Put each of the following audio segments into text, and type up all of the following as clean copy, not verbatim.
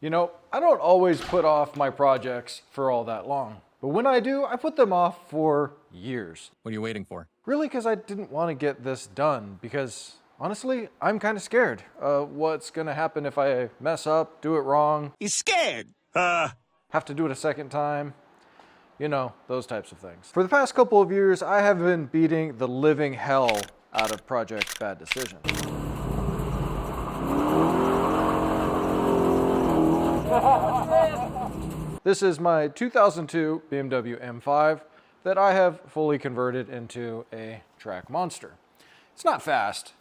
You know, I don't always put off my projects for all that long, but when I do, I put them off for years. What are you waiting for? Really, because I didn't want to get this done, because honestly, I'm kind of scared of what's going to happen if I mess up, do it wrong. He's scared. Have to do it a second time. You know, those types of things. For the past couple of years, I have been beating the living hell out of Project Bad Decisions. This is my 2002 BMW M5 that I have fully converted into a track monster. It's not fast,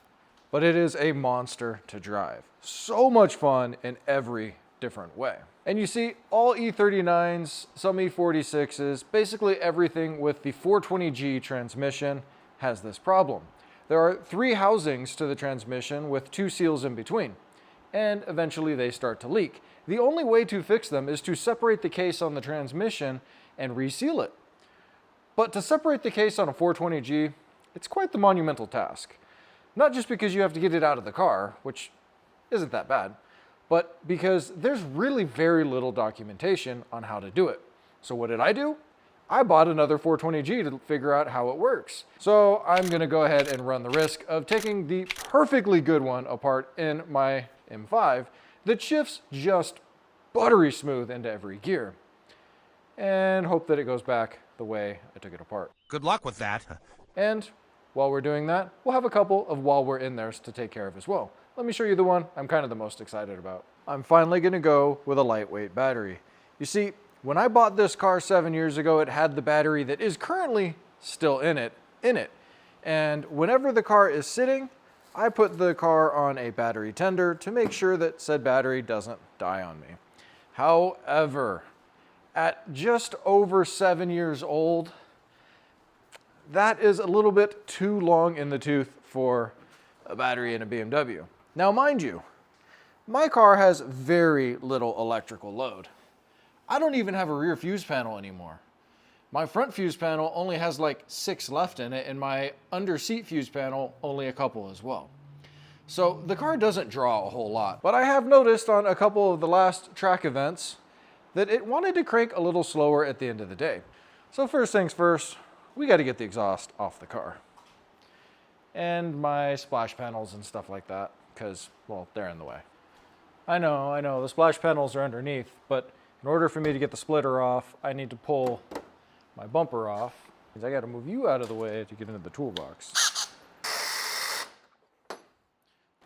but it is a monster to drive. So much fun in every different way. And you see, all E39s, some E46s, basically everything with the 420G transmission has this problem. There are 3 housings to the transmission with 2 seals in between, and eventually they start to leak. The only way to fix them is to separate the case on the transmission and reseal it. But to separate the case on a 420G, it's quite the monumental task. Not just because you have to get it out of the car, which isn't that bad, but because there's really very little documentation on how to do it. So what did I do? I bought another 420G to figure out how it works. So I'm gonna go ahead and run the risk of taking the perfectly good one apart in my M5 that shifts just buttery smooth into every gear, and hope that it goes back the way I took it apart. Good luck with that. And while we're doing that, we'll have a couple of while we're in there to take care of as well. Let me show you the one I'm kind of the most excited about. I'm finally gonna go with a lightweight battery. You see, when I bought this car 7 years ago, it had the battery that is currently still in it. And whenever the car is sitting, I put the car on a battery tender to make sure that said battery doesn't die on me. However, at just over 7 years old, that is a little bit too long in the tooth for a battery in a BMW. Now, mind you, my car has very little electrical load. I don't even have a rear fuse panel anymore. My front fuse panel only has like 6 left in it, and my under seat fuse panel only a couple as well. So the car doesn't draw a whole lot, but I have noticed on a couple of the last track events that it wanted to crank a little slower at the end of the day. So first things first, we got to get the exhaust off the car. And my splash panels and stuff like that, because, well, they're in the way. I know, the splash panels are underneath, but in order for me to get the splitter off, I need to pull my bumper off, because I got to move you out of the way to get into the toolbox.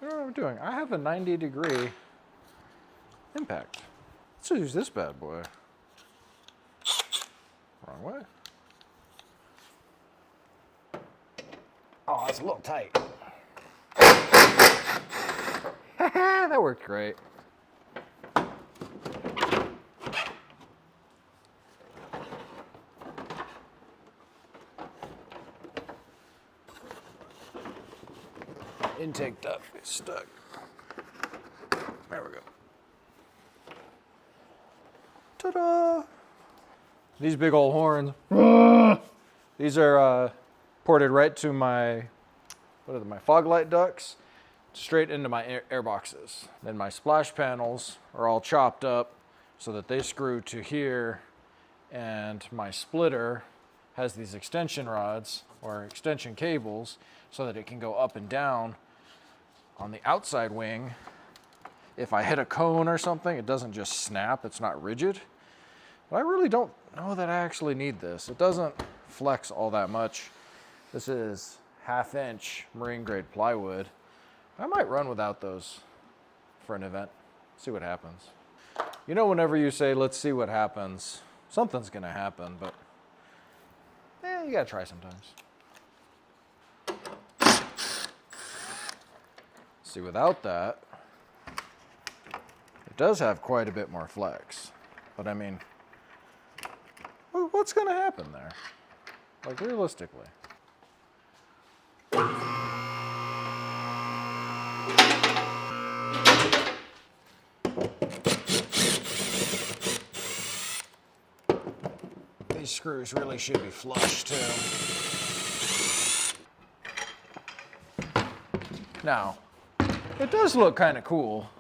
I don't know what I'm doing. I have a 90-degree impact. Let's use this bad boy. Wrong way. Oh, that's a little tight. That worked great. Intake duct is stuck. There we go. Ta-da! These big old horns. These are ported right to my, my fog light ducts, straight into my air boxes. Then my splash panels are all chopped up so that they screw to here, and my splitter has these extension rods or extension cables so that it can go up and down on the outside wing. If I hit a cone or something, it doesn't just snap, it's not rigid. But I really don't know that I actually need this. It doesn't flex all that much. This is 1/2-inch marine grade plywood. I might run without those for an event, see what happens. You know, whenever you say, let's see what happens, something's gonna happen, but you gotta try sometimes. See, without that, it does have quite a bit more flex. But I mean, what's gonna happen there? Like, realistically. These screws really should be flush too. Now, it does look kind of cool.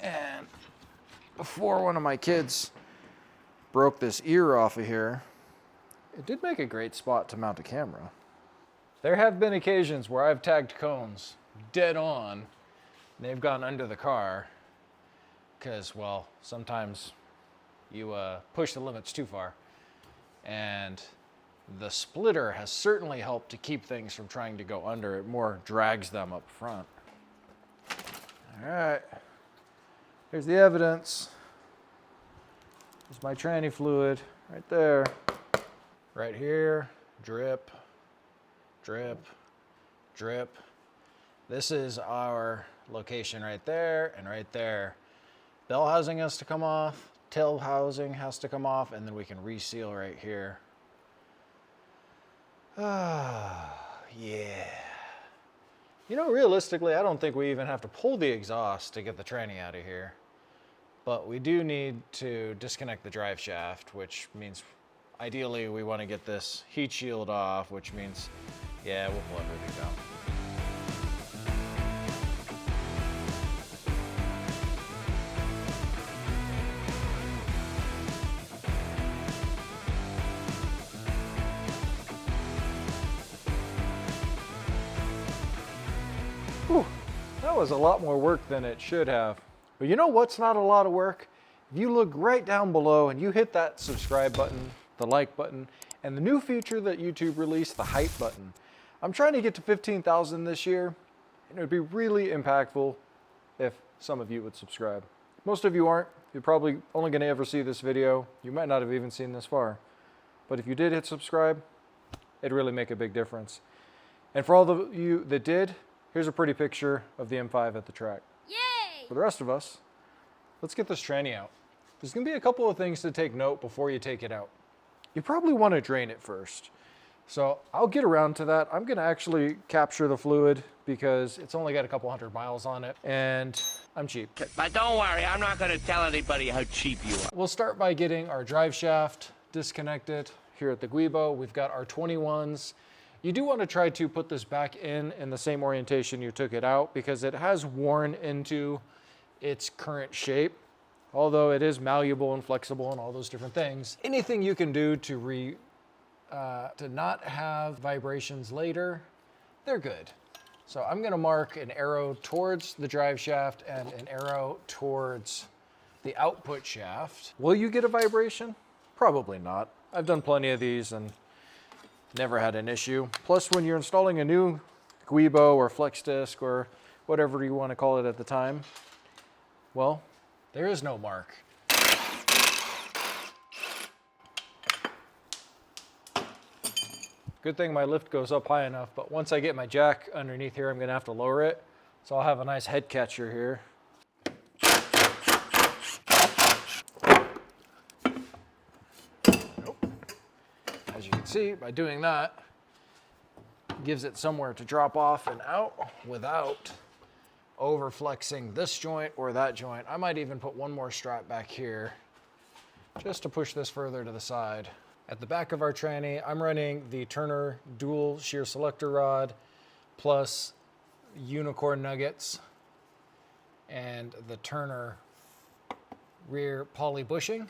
And before one of my kids broke this ear off of here. It did make a great spot to mount a camera. There have been occasions where I've tagged cones dead on. They've gone under the car because, well, sometimes you push the limits too far. And the splitter has certainly helped to keep things from trying to go under. It more drags them up front. All right, here's the evidence. There's my tranny fluid right there. Right here, drip, drip, drip. This is our location right there and right there. Bell housing has to come off, tail housing has to come off, and then we can reseal right here. Ah, yeah. You know, realistically, I don't think we even have to pull the exhaust to get the tranny out of here. But we do need to disconnect the drive shaft, which means ideally we want to get this heat shield off, which means, yeah, we'll pull everything down. Whew, that was a lot more work than it should have. But you know what's not a lot of work? If you look right down below and you hit that subscribe button, the like button, and the new feature that YouTube released, the hype button. I'm trying to get to 15,000 this year, and it would be really impactful if some of you would subscribe. Most of you aren't. You're probably only going to ever see this video. You might not have even seen this far. But if you did hit subscribe, it'd really make a big difference. And for all of you that did, here's a pretty picture of the M5 at the track. Yay! For the rest of us, let's get this tranny out. There's going to be a couple of things to take note before you take it out. You probably want to drain it first. So I'll get around to that. I'm going to actually capture the fluid because it's only got a couple 100 miles on it and I'm cheap. But don't worry, I'm not going to tell anybody how cheap you are. We'll start by getting our drive shaft disconnected. Here at the Guibo, we've got our 21s. You do want to try to put this back in the same orientation you took it out because it has worn into its current shape. Although it is malleable and flexible and all those different things. Anything you can do to not have vibrations later, they're good. So I'm gonna mark an arrow towards the drive shaft and an arrow towards the output shaft. Will you get a vibration? Probably not. I've done plenty of these and never had an issue. Plus, when you're installing a new Guibo or flex disc or whatever you want to call it at the time, well, there is no mark. Good thing my lift goes up high enough, but once I get my jack underneath here, I'm gonna have to lower it. So I'll have a nice head catcher here. Nope. As you can see, by doing that, it gives it somewhere to drop off and out without over flexing this joint or that joint. I might even put one more strap back here just to push this further to the side. At the back of our tranny, I'm running the Turner dual shear selector rod plus unicorn nuggets and the Turner rear poly bushing.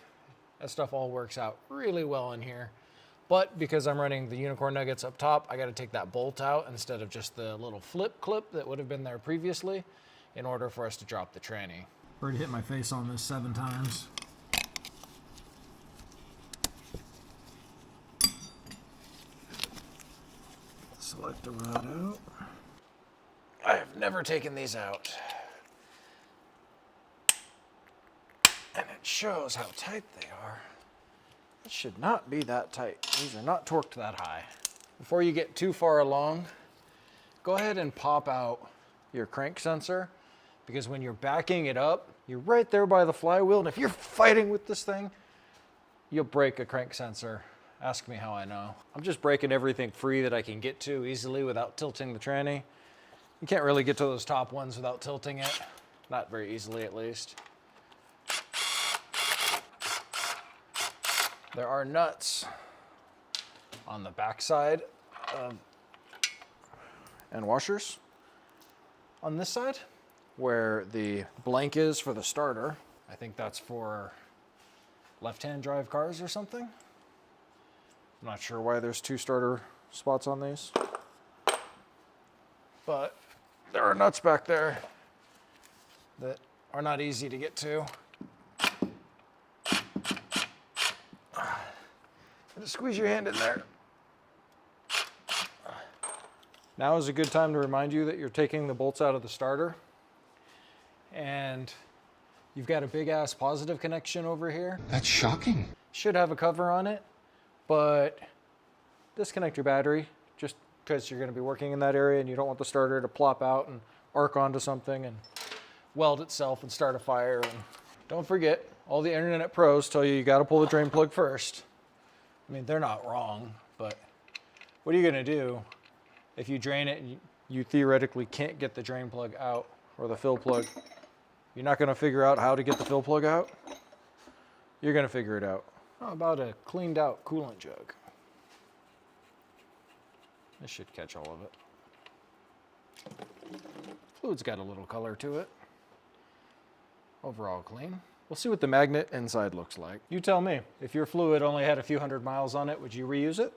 That stuff all works out really well in here. But because I'm running the unicorn nuggets up top, I got to take that bolt out instead of just the little flip clip that would have been there previously in order for us to drop the tranny. Already hit my face on this 7 times. Select the rod out. I have never taken these out. And it shows how tight they are. It should not be that tight. These are not torqued that high. Before you get too far along, go ahead and pop out your crank sensor because when you're backing it up, you're right there by the flywheel, and if you're fighting with this thing, you'll break a crank sensor. Ask me how I know. I'm just breaking everything free that I can get to easily without tilting the tranny. You can't really get to those top ones without tilting it. Not very easily, at least. There are nuts on the backside and washers on this side where the blank is for the starter. I think that's for left-hand drive cars or something. I'm not sure why there's 2 starter spots on these. But there are nuts back there that are not easy to get to. Just squeeze your hand in there. Now is a good time to remind you that you're taking the bolts out of the starter. And you've got a big ass positive connection over here. That's shocking. Should have a cover on it, but disconnect your battery just because you're going to be working in that area and you don't want the starter to plop out and arc onto something and weld itself and start a fire. And don't forget, all the internet pros tell you got to pull the drain plug first. I mean, they're not wrong, but what are you going to do if you drain it and you theoretically can't get the drain plug out or the fill plug? You're not going to figure out how to get the fill plug out. You're going to figure it out. How about a cleaned out coolant jug? This should catch all of it. Fluid's got a little color to it. Overall clean. We'll see what the magnet inside looks like. You tell me, if your fluid only had a few hundred miles on it, would you reuse it?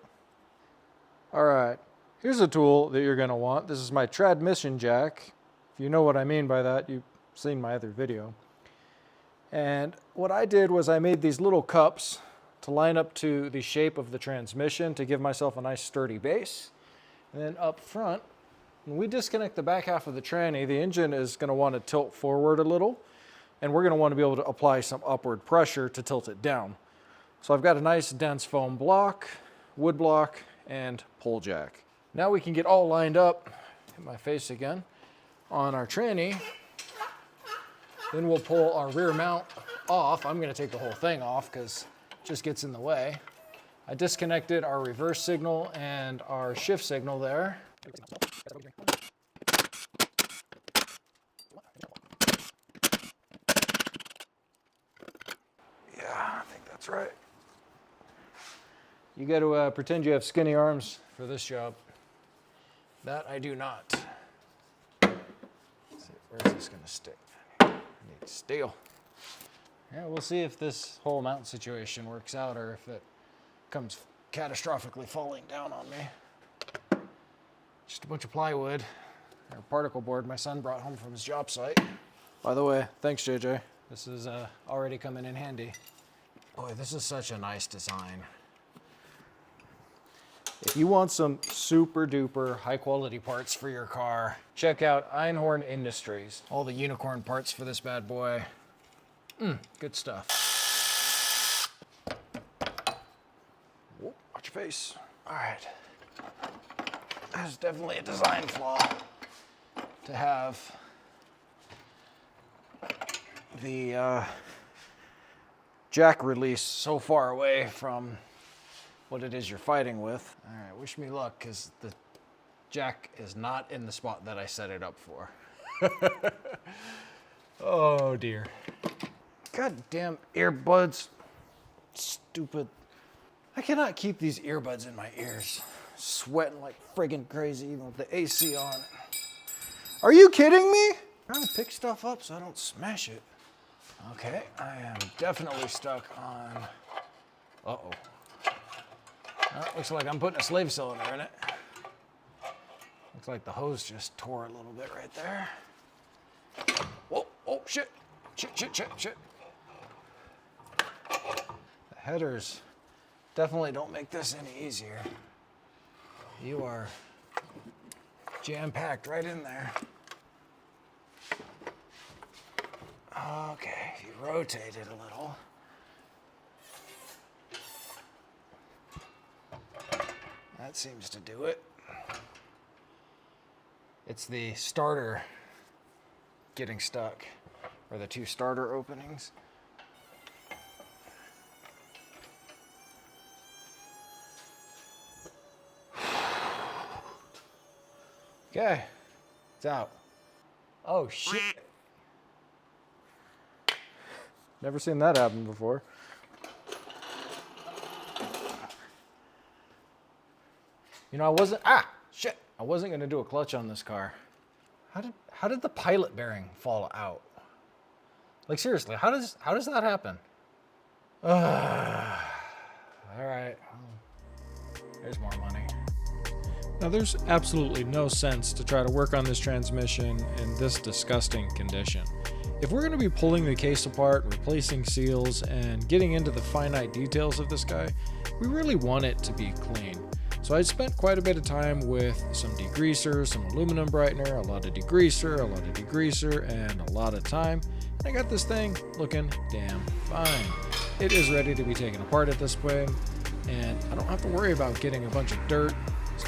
All right, here's a tool that you're going to want. This is my transmission jack. If you know what I mean by that, you've seen my other video. And what I did was I made these little cups to line up to the shape of the transmission to give myself a nice sturdy base. And then up front, when we disconnect the back half of the tranny, the engine is going to want to tilt forward a little, and we're going to want to be able to apply some upward pressure to tilt it down. So I've got a nice dense foam block, wood block, and pull jack. Now we can get all lined up, hit my face again, on our tranny. Then we'll pull our rear mount off. I'm going to take the whole thing off because it just gets in the way. I disconnected our reverse signal and our shift signal there. Yeah, I think that's right. You got to pretend you have skinny arms for this job. That I do not. Let's see, where's this going to stick? I need steel. Yeah, we'll see if this whole mount situation works out or if it comes catastrophically falling down on me. Just a bunch of plywood, or particle board my son brought home from his job site. By the way, thanks JJ. This is already coming in handy. Boy, this is such a nice design. If you want some super duper high quality parts for your car, check out Einhorn Industries. All the unicorn parts for this bad boy. Good stuff. Whoa, watch your face. All right. That's definitely a design flaw to have the jack release so far away from what it is you're fighting with. All right, wish me luck, because the jack is not in the spot that I set it up for. Oh dear. Goddamn earbuds. Stupid. I cannot keep these earbuds in my ears. Sweating like friggin' crazy even with the AC on. Are you kidding me? I'm trying to pick stuff up so I don't smash it. Okay, I am definitely stuck on... Uh-oh. Looks like I'm putting a slave cylinder in it. Looks like the hose just tore a little bit right there. Whoa, oh, shit. Shit. The headers definitely don't make this any easier. You are jam-packed right in there. Okay, if you rotate it a little. That seems to do it. It's the starter getting stuck, or the 2 starter openings. Okay, it's out. Oh shit. Never seen that happen before. You know, I wasn't gonna do a clutch on this car. How did the pilot bearing fall out? Like seriously, how does that happen? All right, there's more money. Now there's absolutely no sense to try to work on this transmission in this disgusting condition. If we're going to be pulling the case apart, replacing seals, and getting into the finite details of this guy, we really want it to be clean. So I spent quite a bit of time with some degreaser, some aluminum brightener, a lot of degreaser, and a lot of time. And I got this thing looking damn fine. It is ready to be taken apart at this point, and I don't have to worry about getting a bunch of dirt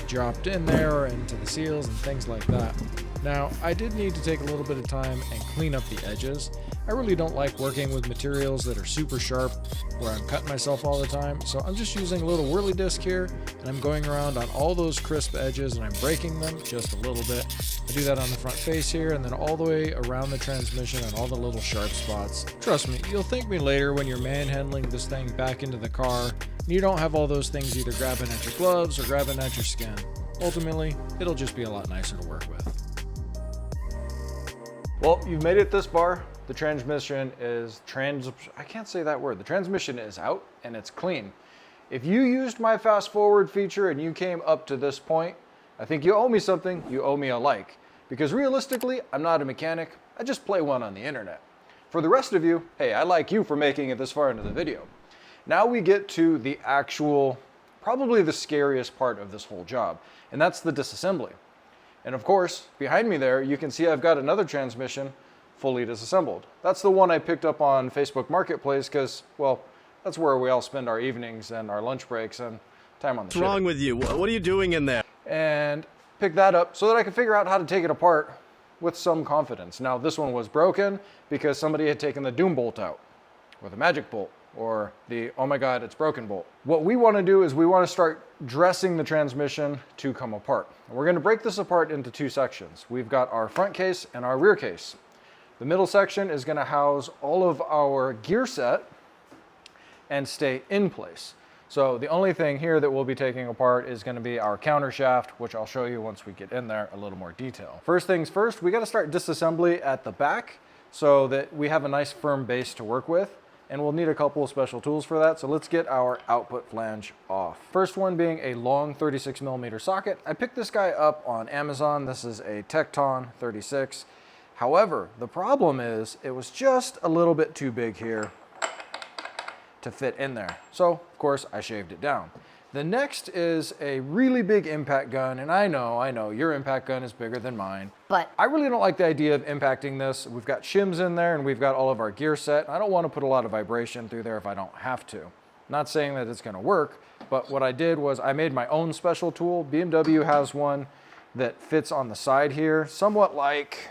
dropped in there or into the seals and things like that. Now, I did need to take a little bit of time and clean up the edges. I really don't like working with materials that are super sharp where I'm cutting myself all the time, so I'm just using a little whirly disc here, and I'm going around on all those crisp edges and I'm breaking them just a little bit. I do that on the front face here and then all the way around the transmission and all the little sharp spots. Trust me, you'll thank me later when you're manhandling this thing back into the car and you don't have all those things either grabbing at your gloves or grabbing at your skin. Ultimately, it'll just be a lot nicer to work with. Well, you've made it this far. The transmission is I can't say that word. The transmission is out and it's clean. If you used my fast forward feature and you came up to this point, I think you owe me something. You owe me a like. Because realistically, I'm not a mechanic. I just play one on the internet. For the rest of you, hey, I like you for making it this far into the video. Now we get to the actual, probably the scariest part of this whole job, and that's the disassembly. And of course, behind me there, you can see I've got another transmission fully disassembled. That's the one I picked up on Facebook Marketplace because, well, that's where we all spend our evenings and our lunch breaks and time on the What's wrong with you? What are you doing in there? And pick that up so that I can figure out how to take it apart with some confidence. Now, this one was broken because somebody had taken the doom bolt out, or the magic bolt, or the oh my god, it's broken bolt. What we want to do is we want to start dressing the transmission to come apart. And we're going to break this apart into two sections. We've got our front case and our rear case. The middle section is going to house all of our gear set and stay in place. So the only thing here that we'll be taking apart is going to be our counter shaft, which I'll show you once we get in there a little more detail. First things first, we got to start disassembly at the back so that we have a nice firm base to work with. And we'll need a couple of special tools for that. So let's get our output flange off. First one being a long 36mm socket. I picked this guy up on Amazon. This is a Tecton 36. However, the problem is it was just a little bit too big here to fit in there. So of course I shaved it down. The next is a really big impact gun, and I know, your impact gun is bigger than mine. But I really don't like the idea of impacting this. We've got shims in there and we've got all of our gear set. I don't want to put a lot of vibration through there if I don't have to. Not saying that it's gonna work, but what I did was I made my own special tool. BMW has one that fits on the side here, somewhat like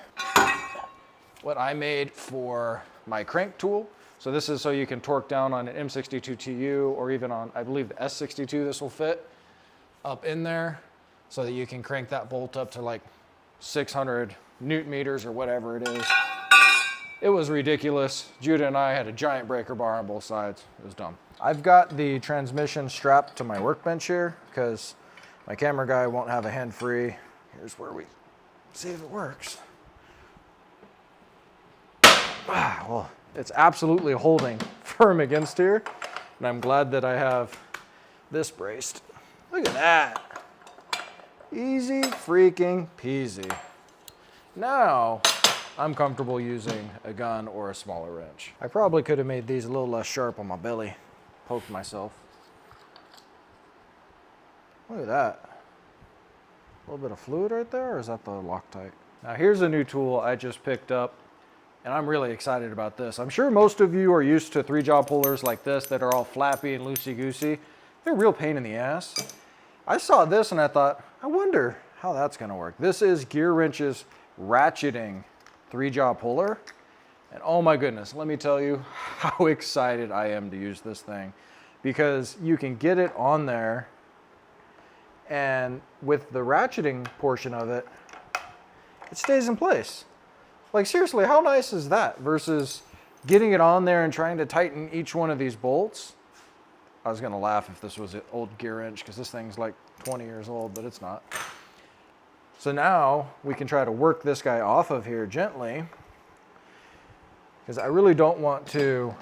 what I made for my crank tool. So this is so you can torque down on an M62 TU or even on, I believe, the S62, this will fit up in there so that you can crank that bolt up to like 600 Newton meters or whatever it is. It was ridiculous. Judah and I had a giant breaker bar on both sides. It was dumb. I've got the transmission strapped to my workbench here because my camera guy won't have a hand free. Here's where we see if it works. Well, it's absolutely holding firm against here, and I'm glad that I have this braced. Look at that. Easy freaking peasy. Now, I'm comfortable using a gun or a smaller wrench. I probably could have made these a little less sharp on my belly. Poked myself. Look at that. A little bit of fluid right there, or is that the Loctite? Now here's a new tool I just picked up, and I'm really excited about this. I'm sure most of you are used to 3-jaw pullers like this that are all flappy and loosey-goosey. They're a real pain in the ass. I saw this and I thought, I wonder how that's gonna work. This is Gear Wrench's ratcheting 3-jaw puller. And oh my goodness, let me tell you how excited I am to use this thing, because you can get it on there, and with the ratcheting portion of it, it stays in place. Like seriously, how nice is that versus getting it on there and trying to tighten each one of these bolts? I was gonna laugh if this was an old gear wrench because this thing's like 20 years old, but it's not. So now we can try to work this guy off of here gently. because I really don't want to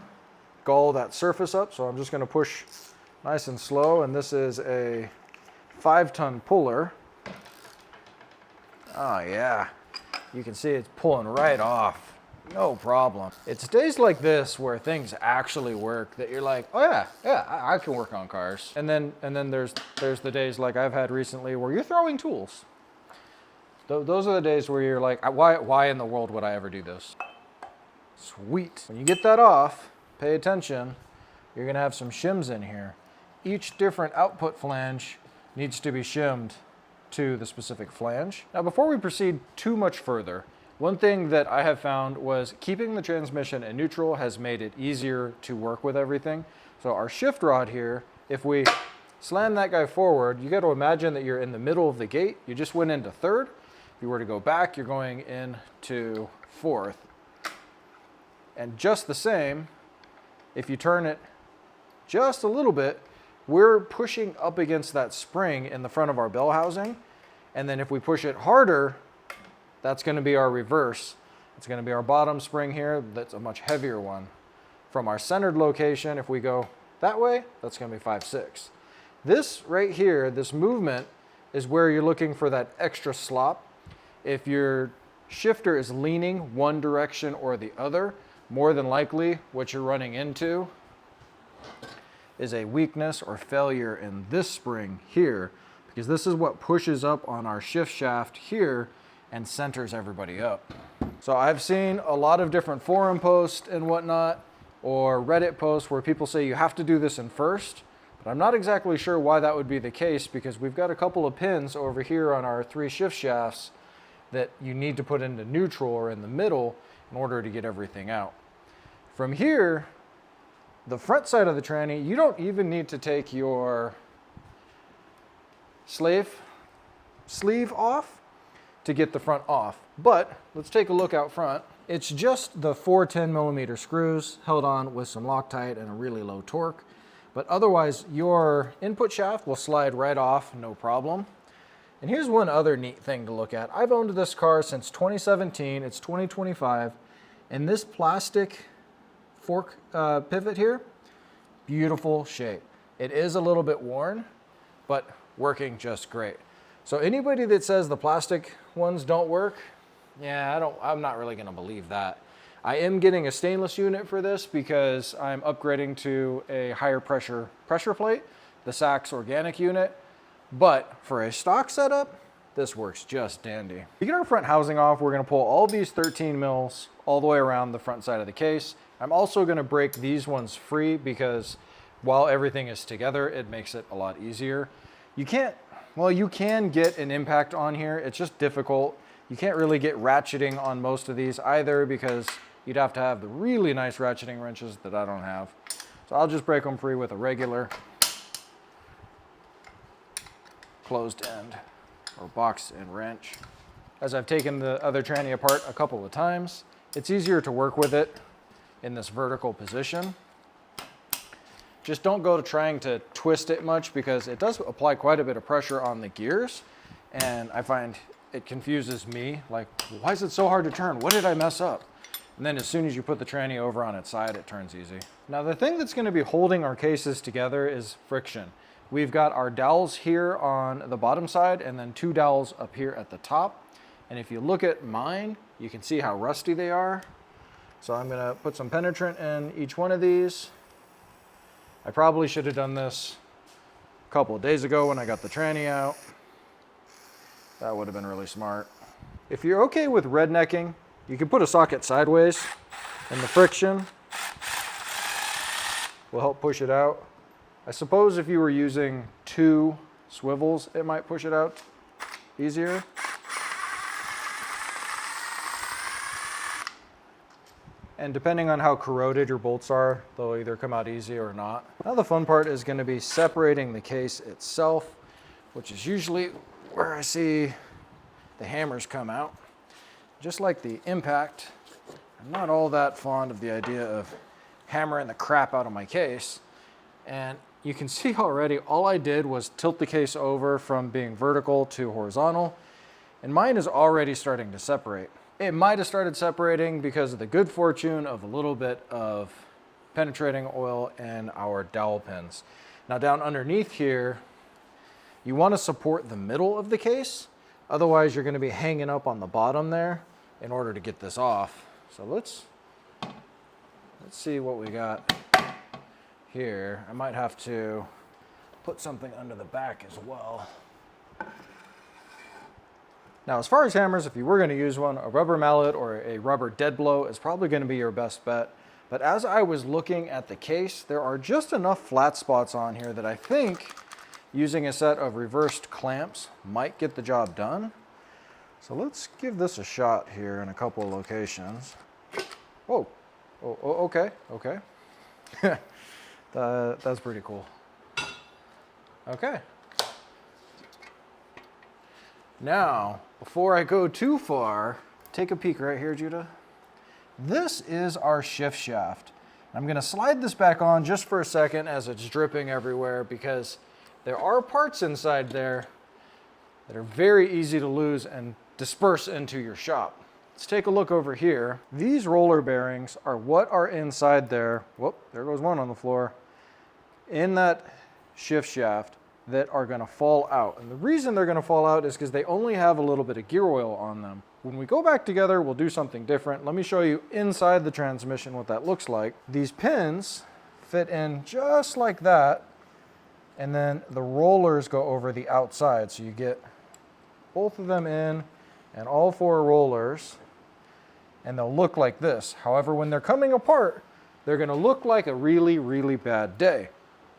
gull that surface up, so I'm just going to push nice and slow. And this is a 5-ton puller. Oh yeah, you can see it's pulling right off. No problem. It's days like this where things actually work that you're like, oh yeah, I can work on cars. And then there's the days like I've had recently where you're throwing tools. Those are the days where you're like, why in the world would I ever do this? Sweet. When you get that off, pay attention. You're gonna have some shims in here. Each different output flange needs to be shimmed to the specific flange. Now, before we proceed too much further, one thing that I have found was keeping the transmission in neutral has made it easier to work with everything. So our shift rod here, if we slam that guy forward, you got to imagine that you're in the middle of the gate. You just went into third. If you were to go back, you're going into fourth. And just the same, if you turn it just a little bit, we're pushing up against that spring in the front of our bell housing. And then if we push it harder, that's going to be our reverse. It's going to be our bottom spring here. That's a much heavier one. From our centered location, if we go that way, that's going to be 5/6. This right here, this movement, is where you're looking for that extra slop. If your shifter is leaning one direction or the other, more than likely what you're running into is a weakness or failure in this spring here, because this is what pushes up on our shift shaft here and centers everybody up. So I've seen a lot of different forum posts and whatnot, or Reddit posts where people say you have to do this in first, but I'm not exactly sure why that would be the case, because we've got a couple of pins over here on our 3 shift shafts that you need to put into neutral or in the middle in order to get everything out. From here, the front side of the tranny, you don't even need to take your sleeve off to get the front off. But let's take a look out front. It's just the 4 10mm screws held on with some Loctite and a really low torque. But otherwise, your input shaft will slide right off, no problem. And here's one other neat thing to look at. I've owned this car since 2017, it's 2025, and this plastic fork pivot here, beautiful shape. It is a little bit worn, but working just great. So anybody that says the plastic ones don't work, yeah, I'm not really gonna believe that. I am getting a stainless unit for this because I'm upgrading to a higher pressure plate, the Sachs organic unit. But for a stock setup, this works just dandy. To get our front housing off, we're gonna pull all these 13 mils all the way around the front side of the case. I'm also gonna break these ones free because while everything is together, it makes it a lot easier. You can get an impact on here. It's just difficult. You can't really get ratcheting on most of these either because you'd have to have the really nice ratcheting wrenches that I don't have. So I'll just break them free with a regular closed end or box and wrench. As I've taken the other tranny apart a couple of times, it's easier to work with it in this vertical position. Just don't go to trying to twist it much because it does apply quite a bit of pressure on the gears, and I find it confuses me, like, why is it so hard to turn? What did I mess up? And then as soon as you put the tranny over on its side, it turns easy. Now the thing that's gonna be holding our cases together is friction. We've got our dowels here on the bottom side and then 2 dowels up here at the top. And if you look at mine, you can see how rusty they are. So I'm gonna put some penetrant in each one of these. I probably should have done this a couple of days ago when I got the tranny out. That would have been really smart. If you're okay with rednecking, you can put a socket sideways and the friction will help push it out. I suppose if you were using 2 swivels, it might push it out easier. And depending on how corroded your bolts are, they'll either come out easy or not. Now the fun part is going to be separating the case itself, which is usually where I see the hammers come out. Just like the impact, I'm not all that fond of the idea of hammering the crap out of my case. And you can see already, all I did was tilt the case over from being vertical to horizontal, and mine is already starting to separate. It might have started separating because of the good fortune of a little bit of penetrating oil in our dowel pins. Now down underneath here, you want to support the middle of the case. Otherwise, you're going to be hanging up on the bottom there in order to get this off. So let's see what we got here. I might have to put something under the back as well. Now, as far as hammers, if you were going to use one, a rubber mallet or a rubber dead blow is probably going to be your best bet. But as I was looking at the case, there are just enough flat spots on here that I think using a set of reversed clamps might get the job done. So let's give this a shot here in a couple of locations. Whoa, oh, okay, okay. That's pretty cool. Okay. Now, before I go too far, take a peek right here, Judah. This is our shift shaft. I'm going to slide this back on just for a second as it's dripping everywhere because there are parts inside there that are very easy to lose and disperse into your shop. Let's take a look over here. These roller bearings are what are inside there. Whoop, there goes one on the floor. In that shift shaft that are going to fall out. And the reason they're going to fall out is because they only have a little bit of gear oil on them. When we go back together, we'll do something different. Let me show you inside the transmission what that looks like. These pins fit in just like that, and then the rollers go over the outside. So you get both of them in and all four rollers, and they'll look like this. However, when they're coming apart, they're going to look like a really, really bad day.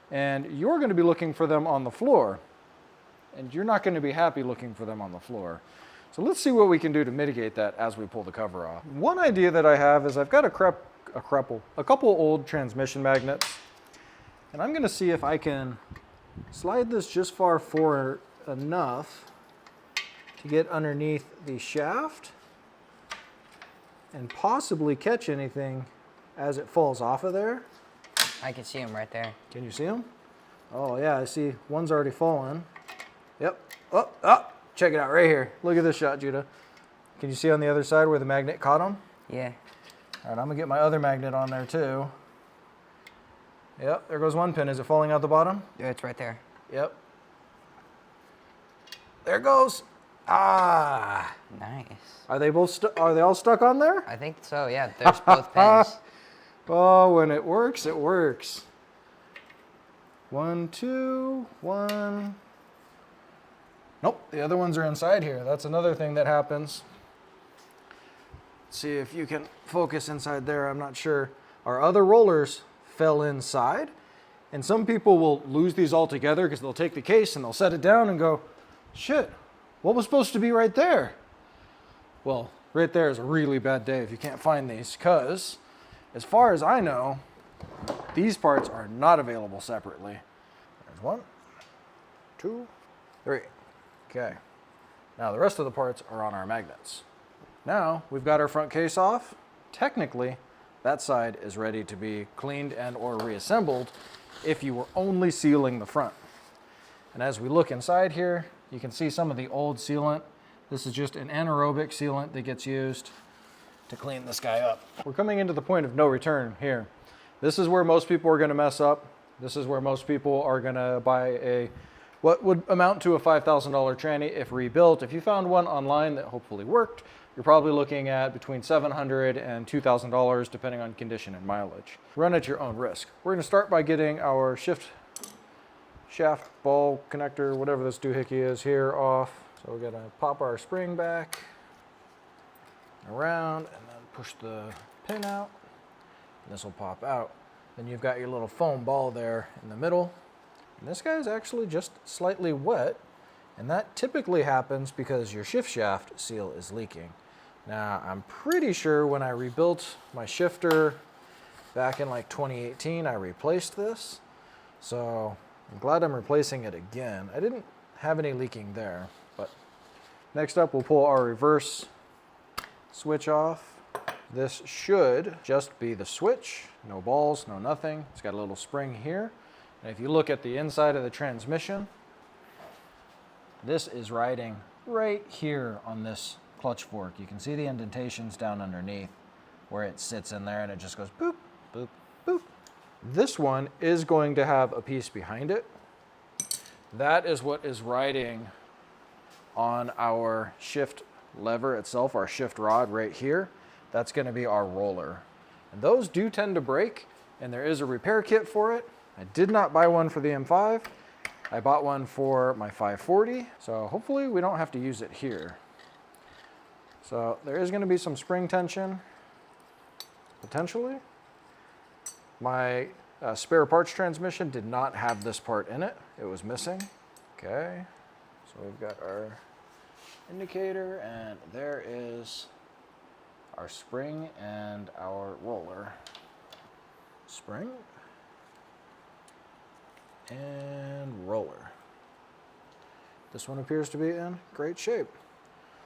And you're going to be looking for them on the floor, and you're not going to be happy looking for them on the floor. So let's see what we can do to mitigate that as we pull the cover off. One idea that I have is I've got a couple old transmission magnets, and I'm going to see if I can slide this just far forward enough to get underneath the shaft and possibly catch anything as it falls off of there. I can see them right there. Can you see them? Oh yeah, I see one's already fallen. Yep. Oh, oh, check it out right here. Look at this shot, Judah. Can you see on the other side where the magnet caught them? Yeah. All right, I'm gonna get my other magnet on there too. Yep, there goes one pin. Is it falling out the bottom? Yeah, it's right there. Yep. There it goes. Ah. Nice. Are they both? Are they all stuck on there? I think so, yeah. There's both pins. Oh, when it works, it works. 1, 2, 1. Nope, the other ones are inside here. That's another thing that happens. Let's see if you can focus inside there. I'm not sure. Our other rollers fell inside, and some people will lose these altogether because they'll take the case and they'll set it down and go, shit, what was supposed to be right there? Well, right there is a really bad day if you can't find these, because as far as I know, these parts are not available separately. There's 1, 2, 3. Okay. Now the rest of the parts are on our magnets. Now we've got our front case off. Technically, that side is ready to be cleaned and or reassembled if you were only sealing the front. And as we look inside here, you can see some of the old sealant. This is just an anaerobic sealant that gets used to clean this guy up. We're coming into the point of no return here. This is where most people are going to mess up. This is where most people are going to buy what would amount to a $5,000 tranny if rebuilt. If you found one online that hopefully worked, you're probably looking at between $700 and $2,000 depending on condition and mileage. Run at your own risk. We're going to start by getting our shaft ball connector, whatever this doohickey is here, off. So we're going to pop our spring back around and then push the pin out. And this will pop out. Then you've got your little foam ball there in the middle. And this guy is actually just slightly wet, and that typically happens because your shift shaft seal is leaking. Now, I'm pretty sure when I rebuilt my shifter back in like 2018, I replaced this. So I'm glad I'm replacing it again. I didn't have any leaking there, but next up we'll pull our reverse switch off. This should just be the switch, no balls, no nothing. It's got a little spring here. And if you look at the inside of the transmission, this is riding right here on this clutch fork. You can see the indentations down underneath where it sits in there and it just goes boop, boop, boop. This one is going to have a piece behind it. That is what is riding on our shift lever itself, our shift rod right here. That's going to be our roller. And those do tend to break, and there is a repair kit for it. I did not buy one for the M5. I bought one for my 540, so hopefully we don't have to use it here. So there is going to be some spring tension, potentially. My spare parts transmission did not have this part in it. It was missing. Okay, so we've got our indicator, and there is our spring and our roller. Spring and roller. This one appears to be in great shape.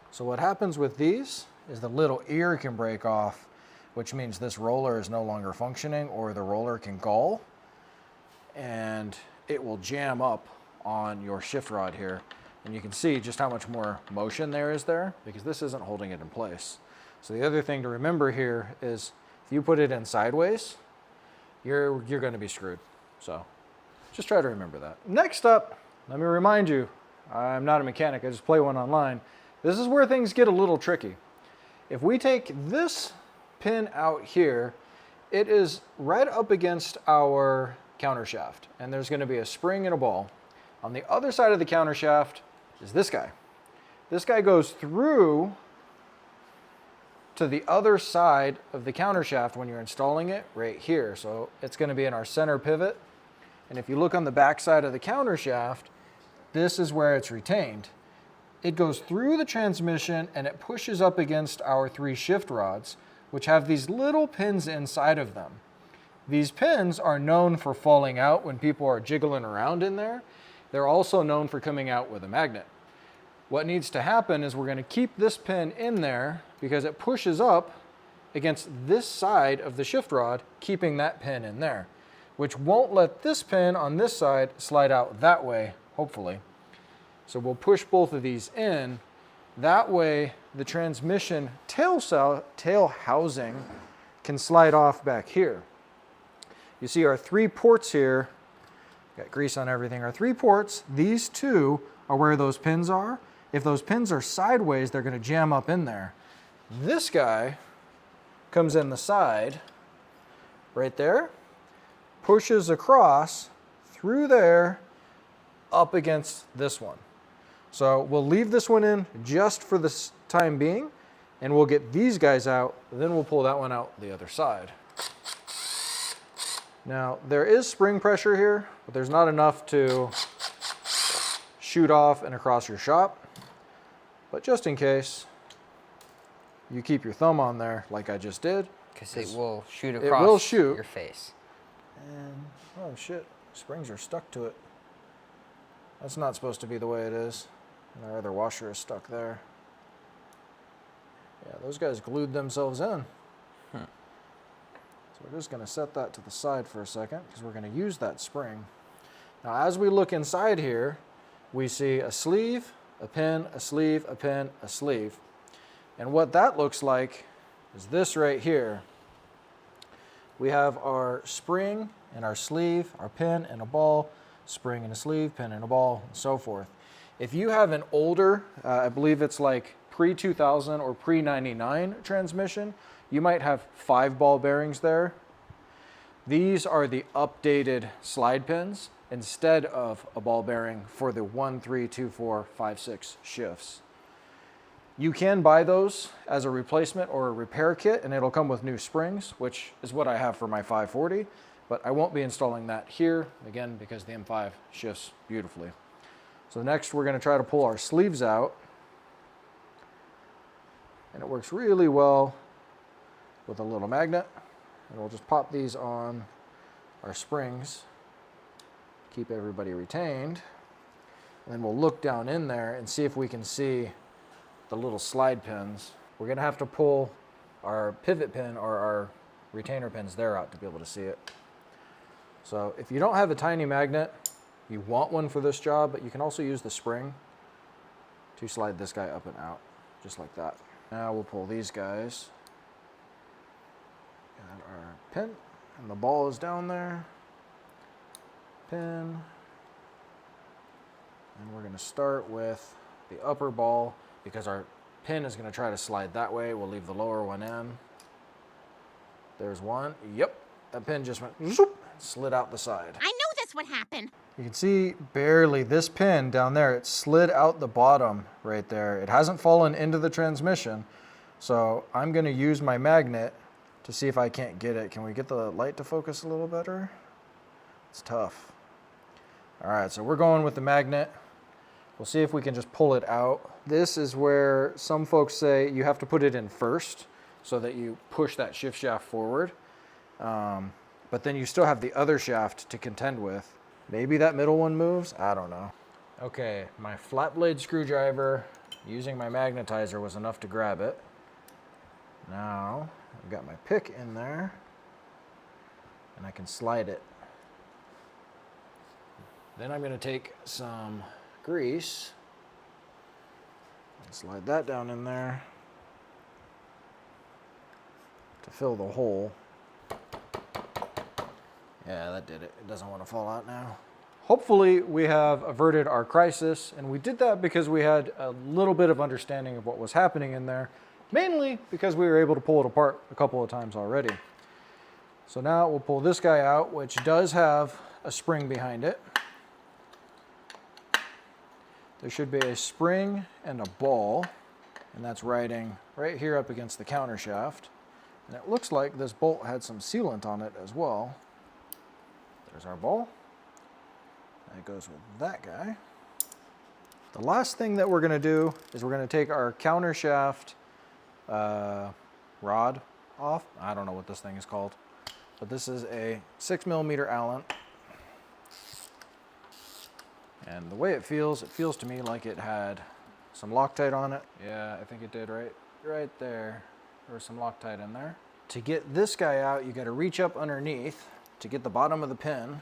So what happens with these is the little ear can break off, which means this roller is no longer functioning, or the roller can gall, and it will jam up on your shift rod here. And you can see just how much more motion there is there, because this isn't holding it in place. So the other thing to remember here is if you put it in sideways, you're going to be screwed. So just try to remember that. Next up, let me remind you, I'm not a mechanic, I just play one online. This is where things get a little tricky. If we take this pin out here, it is right up against our counter shaft, and there's going to be a spring and a ball. On the other side of the counter shaft is this guy. This guy goes through to the other side of the counter shaft when you're installing it right here. So it's going to be in our center pivot. And if you look on the back side of the counter shaft, this is where it's retained. It goes through the transmission and it pushes up against our 3 shift rods, which have these little pins inside of them. These pins are known for falling out when people are jiggling around in there. They're also known for coming out with a magnet. What needs to happen is we're going to keep this pin in there because it pushes up against this side of the shift rod, keeping that pin in there, which won't let this pin on this side slide out that way, hopefully. So we'll push both of these in. That way the transmission tail housing can slide off back here. You see our 3 ports here, got grease on everything. Our 3 ports, these 2 are where those pins are. If those pins are sideways, they're going to jam up in there. This guy comes in the side, right there, pushes across through there, up against this one. So we'll leave this one in just for the time being, and we'll get these guys out, then we'll pull that one out the other side. Now, there is spring pressure here, but there's not enough to shoot off and across your shop. But just in case, you keep your thumb on there like I just did. Because it will shoot across your face. And, oh shit, springs are stuck to it. That's not supposed to be the way it is. And our other washer is stuck there. Yeah, those guys glued themselves in. So we're just going to set that to the side for a second because we're going to use that spring. Now as we look inside here, we see a sleeve, a pin, a sleeve, a pin, a sleeve. And what that looks like is this right here. We have our spring and our sleeve, our pin and a ball, spring and a sleeve, pin and a ball, and so forth. If you have an older, I believe it's like pre-2000 or pre-99 transmission, you might have 5 ball bearings there. These are the updated slide pins instead of a ball bearing for the 1, 3, 2, 4, 5, 6 shifts. You can buy those as a replacement or a repair kit, and it'll come with new springs, which is what I have for my 540, but I won't be installing that here, again, because the M5 shifts beautifully. So next we're going to try to pull our sleeves out, and it works really well with a little magnet, and we'll just pop these on our springs, keep everybody retained, and then we'll look down in there and see if we can see the little slide pins. We're going to have to pull our pivot pin or our retainer pins there out to be able to see it. So if you don't have a tiny magnet, you want one for this job, but you can also use the spring to slide this guy up and out, just like that. Now we'll pull these guys. Got our pin, and the ball is down there. Pin. And we're going to start with the upper ball because our pin is going to try to slide that way. We'll leave the lower one in. There's one. Yep. That pin just went zoop, slid out the side. I knew this would happen. You can see barely this pin down there. It slid out the bottom right there. It hasn't fallen into the transmission. So I'm going to use my magnet to see if I can't get it. Can we get the light to focus a little better? It's tough. All right, so we're going with the magnet. We'll see if we can just pull it out. This is where some folks say you have to put it in first so that you push that shift shaft forward. But then you still have the other shaft to contend with. Maybe that middle one moves, I don't know. Okay, my flat blade screwdriver using my magnetizer was enough to grab it. Now, I've got my pick in there and I can slide it. Then I'm gonna take some grease and slide that down in there to fill the hole. Yeah, that did it. It doesn't want to fall out now. Hopefully we have averted our crisis, and we did that because we had a little bit of understanding of what was happening in there, mainly because we were able to pull it apart a couple of times already. So now we'll pull this guy out, which does have a spring behind it. There should be a spring and a ball, and that's riding right here up against the counter shaft. And it looks like this bolt had some sealant on it as well. There's our ball. That goes with that guy. The last thing that we're going to do is we're going to take our counter shaft rod off. I don't know what this thing is called, but this is a 6mm Allen. And the way it feels to me like it had some Loctite on it. Yeah, I think it did right there. There was some Loctite in there. To get this guy out, you got to reach up underneath to get the bottom of the pin,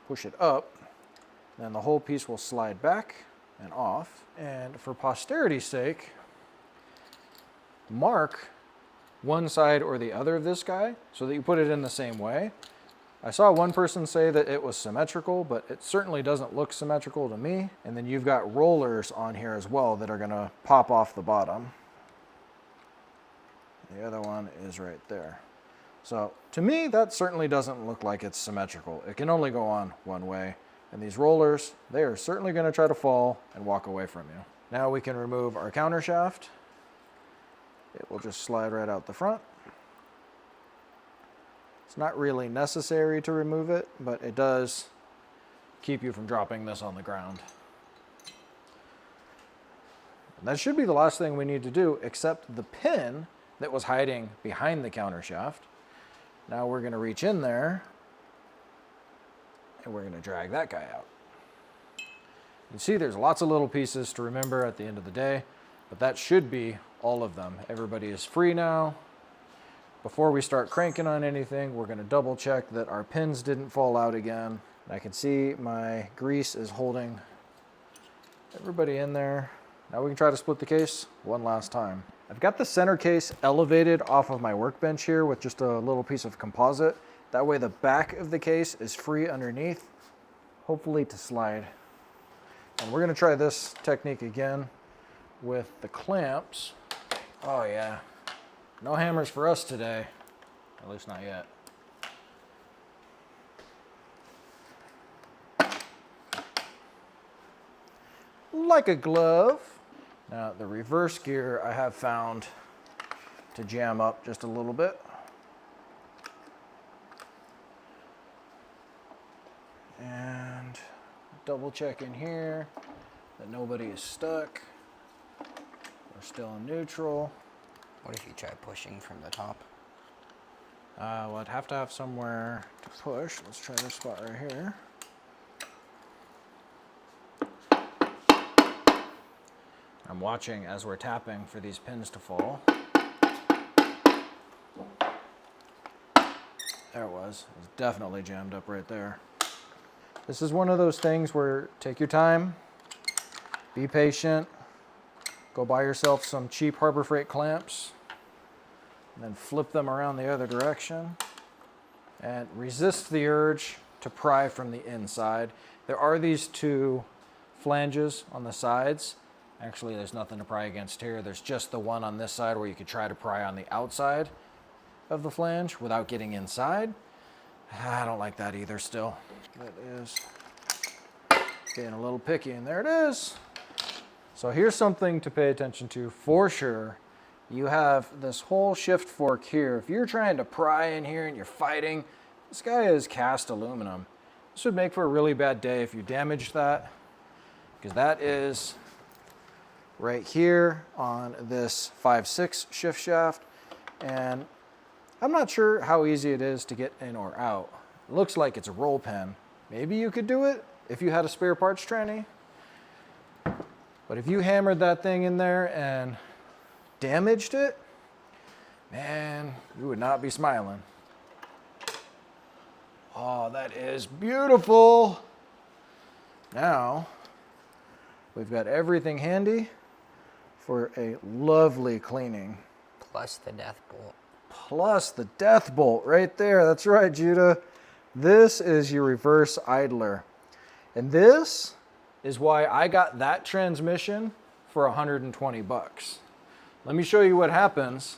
push it up, then the whole piece will slide back and off. And for posterity's sake, mark one side or the other of this guy so that you put it in the same way. I saw one person say that it was symmetrical, but it certainly doesn't look symmetrical to me. And then you've got rollers on here as well that are gonna pop off the bottom. The other one is right there. So to me, that certainly doesn't look like it's symmetrical. It can only go on one way. And these rollers, they are certainly going to try to fall and walk away from you. Now we can remove our counter shaft. It will just slide right out the front. It's not really necessary to remove it, but it does keep you from dropping this on the ground. And that should be the last thing we need to do, except the pin that was hiding behind the counter shaft. Now we're going to reach in there and we're going to drag that guy out. You see there's lots of little pieces to remember at the end of the day, but that should be all of them. Everybody is free now. Before we start cranking on anything, we're going to double check that our pins didn't fall out again. I can see my grease is holding everybody in there. Now we can try to split the case one last time. I've got the center case elevated off of my workbench here with just a little piece of composite. That way the back of the case is free underneath, hopefully to slide. And we're gonna try this technique again with the clamps. Oh yeah, no hammers for us today, at least not yet. Like a glove. Now the reverse gear I have found to jam up just a little bit. And double check in here that nobody is stuck. We're still in neutral. What if you try pushing from the top? Well, I'd have to have somewhere to push. Let's try this spot right here. I'm watching as we're tapping for these pins to fall. There it was. It was definitely jammed up right there. This is one of those things where take your time, be patient, Go buy yourself some cheap Harbor Freight clamps and then flip them around the other direction and resist the urge to pry from the inside. There are these two flanges on the sides. Actually, there's nothing to pry against here. There's just the one on this side where you could try to pry on the outside of the flange without getting inside. I don't like that either still. That is getting a little picky, and there it is. So here's something to pay attention to for sure. You have this whole shift fork here. If you're trying to pry in here and you're fighting, this guy is cast aluminum. This would make for a really bad day if you damaged that, because that is right here on this 5/6 shift shaft. And I'm not sure how easy it is to get in or out. It looks like it's a roll pin. Maybe you could do it if you had a spare parts tranny. But if you hammered that thing in there and damaged it, man, you would not be smiling. Oh, that is beautiful. Now, we've got everything handy for a lovely cleaning. Plus the death bolt. Plus the death bolt right there. That's right, Judah. This is your reverse idler. And this is why I got that transmission for 120 bucks. Let me show you what happens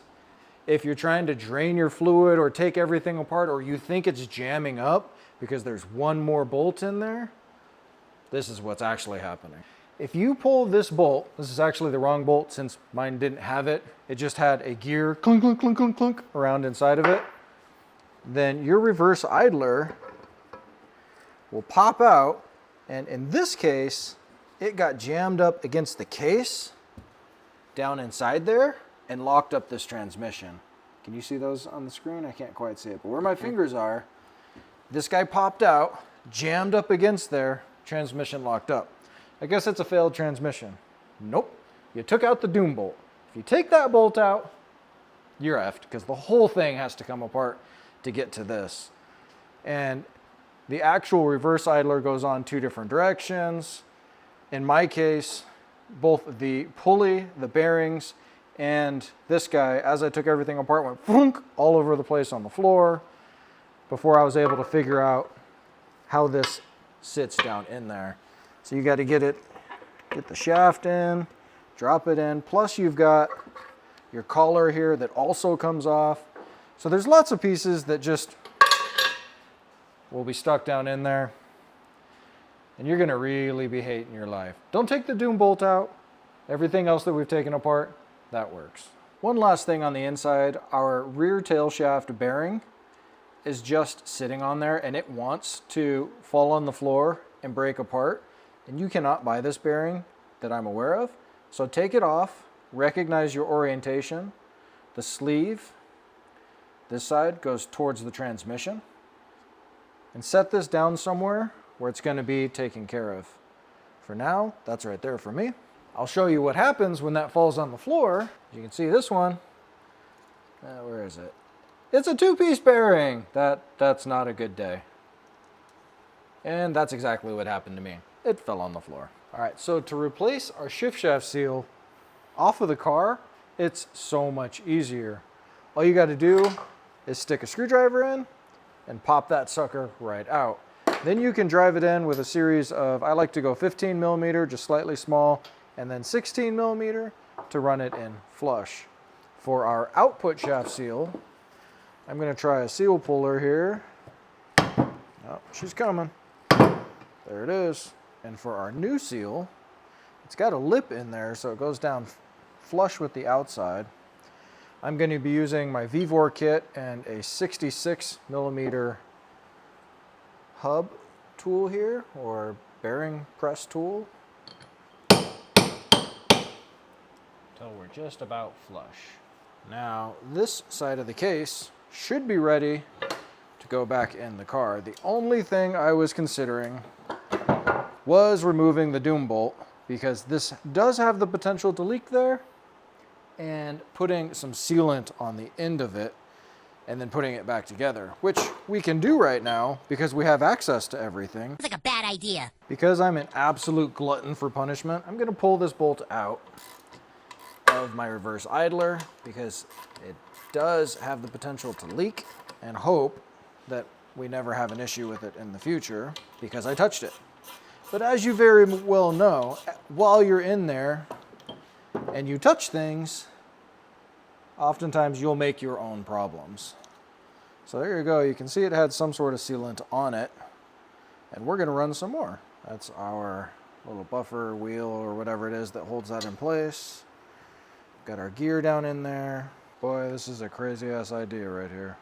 if you're trying to drain your fluid or take everything apart, or you think it's jamming up because there's one more bolt in there. This is what's actually happening. If you pull this bolt, this is actually the wrong bolt since mine didn't have it. It just had a gear clunk, clunk, clunk, clunk, clunk around inside of it. Then your reverse idler will pop out. And in this case, it got jammed up against the case down inside there and locked up this transmission. Can you see those on the screen? I can't quite see it, but where my fingers are, this guy popped out, jammed up against there, transmission locked up. I guess it's a failed transmission. Nope, you took out the doom bolt. If you take that bolt out, you're effed, because the whole thing has to come apart to get to this. And the actual reverse idler goes on two different directions. In my case, both the pulley, the bearings, and this guy, as I took everything apart, went boonk all over the place on the floor before I was able to figure out how this sits down in there. So you got to get the shaft in, drop it in, plus you've got your collar here that also comes off. So there's lots of pieces that just will be stuck down in there, and you're gonna really be hating your life. Don't take the doom bolt out. Everything else that we've taken apart, that works. One last thing on the inside, our rear tail shaft bearing is just sitting on there, and it wants to fall on the floor and break apart, and you cannot buy this bearing that I'm aware of. So take it off, recognize your orientation. The sleeve, this side, goes towards the transmission. And set this down somewhere where it's going to be taken care of. For now, that's right there for me. I'll show you what happens when that falls on the floor. You can see this one. Where is it? It's a two-piece bearing. That's not a good day. And that's exactly what happened to me. It fell on the floor. All right, so to replace our shift shaft seal off of the car, it's so much easier. All you got to do is stick a screwdriver in and pop that sucker right out. Then you can drive it in with a series of, I like to go 15 millimeter, just slightly small, and then 16 millimeter to run it in flush. For our output shaft seal, I'm gonna try a seal puller here. Oh, she's coming. There it is. And for our new seal, it's got a lip in there so it goes down flush with the outside. I'm going to be using my VVOR kit and a 66 millimeter hub tool here, or bearing press tool, until we're just about flush. Now, this side of the case should be ready to go back in the car. The only thing I was considering was removing the doom bolt, because this does have the potential to leak there, and putting some sealant on the end of it and then putting it back together, which we can do right now because we have access to everything. It's like a bad idea. Because I'm an absolute glutton for punishment, I'm gonna pull this bolt out of my reverse idler because it does have the potential to leak, and hope that we never have an issue with it in the future because I touched it. But as you very well know, while you're in there and you touch things, oftentimes you'll make your own problems. So there you go. You can see it had some sort of sealant on it, and we're going to run some more. That's our little buffer wheel or whatever it is that holds that in place. Got our gear down in there. Boy, this is a crazy ass idea right here.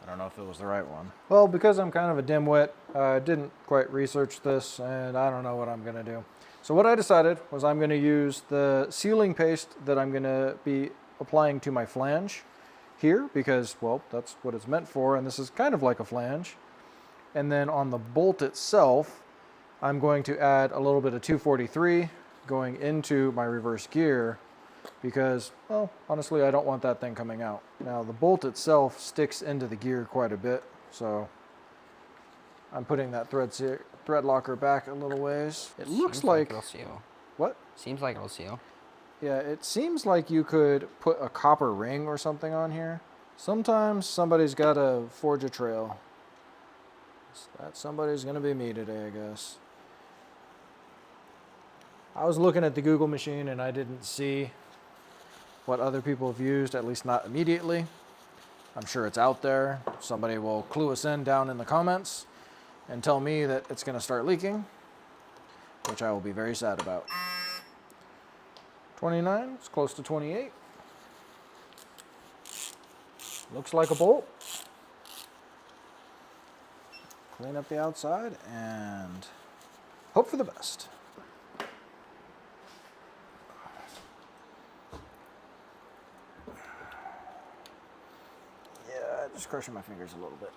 I don't know if it was the right one. Well, because I'm kind of a dimwit, I didn't quite research this, and I don't know what I'm going to do. So what I decided was I'm going to use the sealing paste that I'm going to be applying to my flange here because, well, that's what it's meant for, and this is kind of like a flange. And then on the bolt itself, I'm going to add a little bit of 243 going into my reverse gear because, well, honestly, I don't want that thing coming out. Now, the bolt itself sticks into the gear quite a bit, so I'm putting that thread locker back a little ways. It looks like it'll seal. What? Seems like it'll seal. Yeah, it seems like you could put a copper ring or something on here. Sometimes somebody's got to forge a trail. That somebody's going to be me today, I guess. I was looking at the Google machine and I didn't see what other people have used, at least not immediately. I'm sure it's out there. Somebody will clue us in down in the comments and tell me that it's going to start leaking, which I will be very sad about. 29, it's close to 28. Looks like a bolt. Clean up the outside and hope for the best. Yeah, just crushing my fingers a little bit.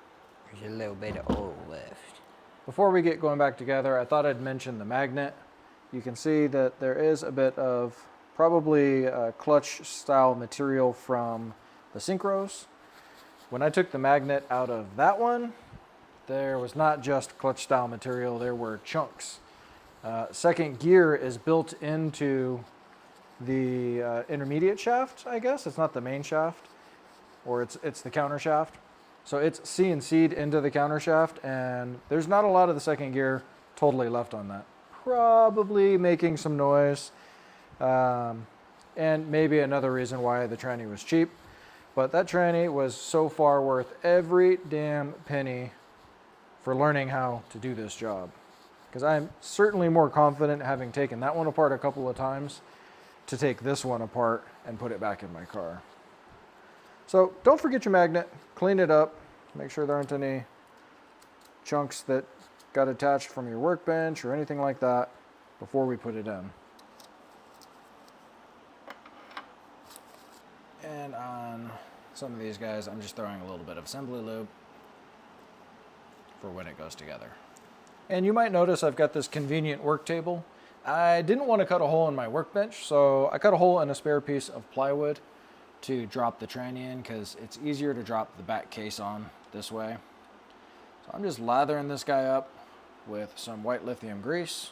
There's a little bit of oil left. Before we get going back together, I thought I'd mention the magnet. You can see that there is a bit of probably clutch style material from the synchros. When I took the magnet out of that one, there was not just clutch style material, there were chunks. Second gear is built into the intermediate shaft, I guess. It's not the main shaft, or it's the counter shaft. So it's CNC'd into the counter shaft, and there's not a lot of the second gear totally left on that. Probably making some noise, and maybe another reason why the tranny was cheap. But that tranny was so far worth every damn penny for learning how to do this job. Because I'm certainly more confident, having taken that one apart a couple of times, to take this one apart and put it back in my car. So don't forget your magnet, clean it up, make sure there aren't any chunks that got attached from your workbench or anything like that before we put it in. And on some of these guys, I'm just throwing a little bit of assembly lube for when it goes together. And you might notice I've got this convenient work table. I didn't want to cut a hole in my workbench, so I cut a hole in a spare piece of plywood to drop the tranny in because it's easier to drop the back case on this way. So I'm just lathering this guy up with some white lithium grease.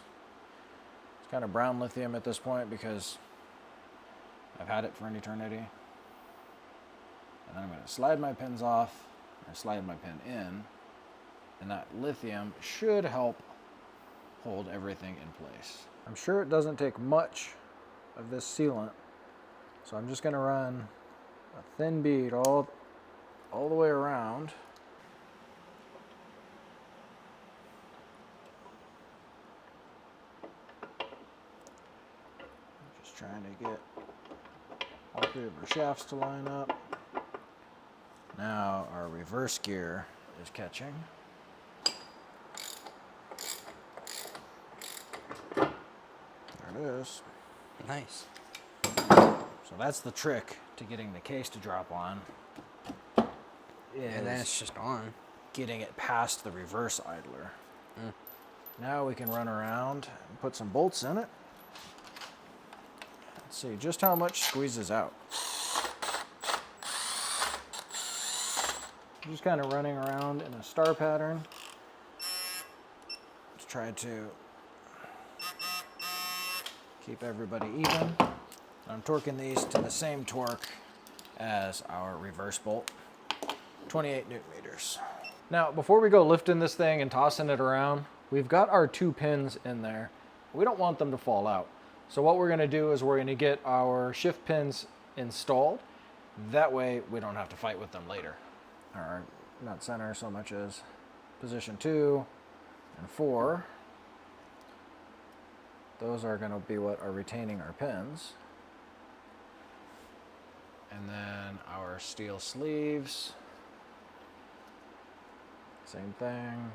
It's kind of brown lithium at this point because I've had it for an eternity. And then I'm going to slide my pins off and slide my pin in. And that lithium should help hold everything in place. I'm sure it doesn't take much of this sealant, so I'm just going to run a thin bead all the way around. Just trying to get all three of our shafts to line up. Now our reverse gear is catching. There it is. Nice. So that's the trick to getting the case to drop on. And then it's just on. Getting it past the reverse idler. Now we can run around and put some bolts in it. Let's see just how much squeezes out. Just kind of running around in a star pattern to try to keep everybody even. I'm torquing these to the same torque as our reverse bolt, 28 Newton meters. Now, before we go lifting this thing and tossing it around, we've got our 2 pins in there. We don't want them to fall out. So what we're gonna do is we're gonna get our shift pins installed. That way we don't have to fight with them later. All right, not center so much as position 2 and 4. Those are gonna be what are retaining our pins. And then our steel sleeves. Same thing.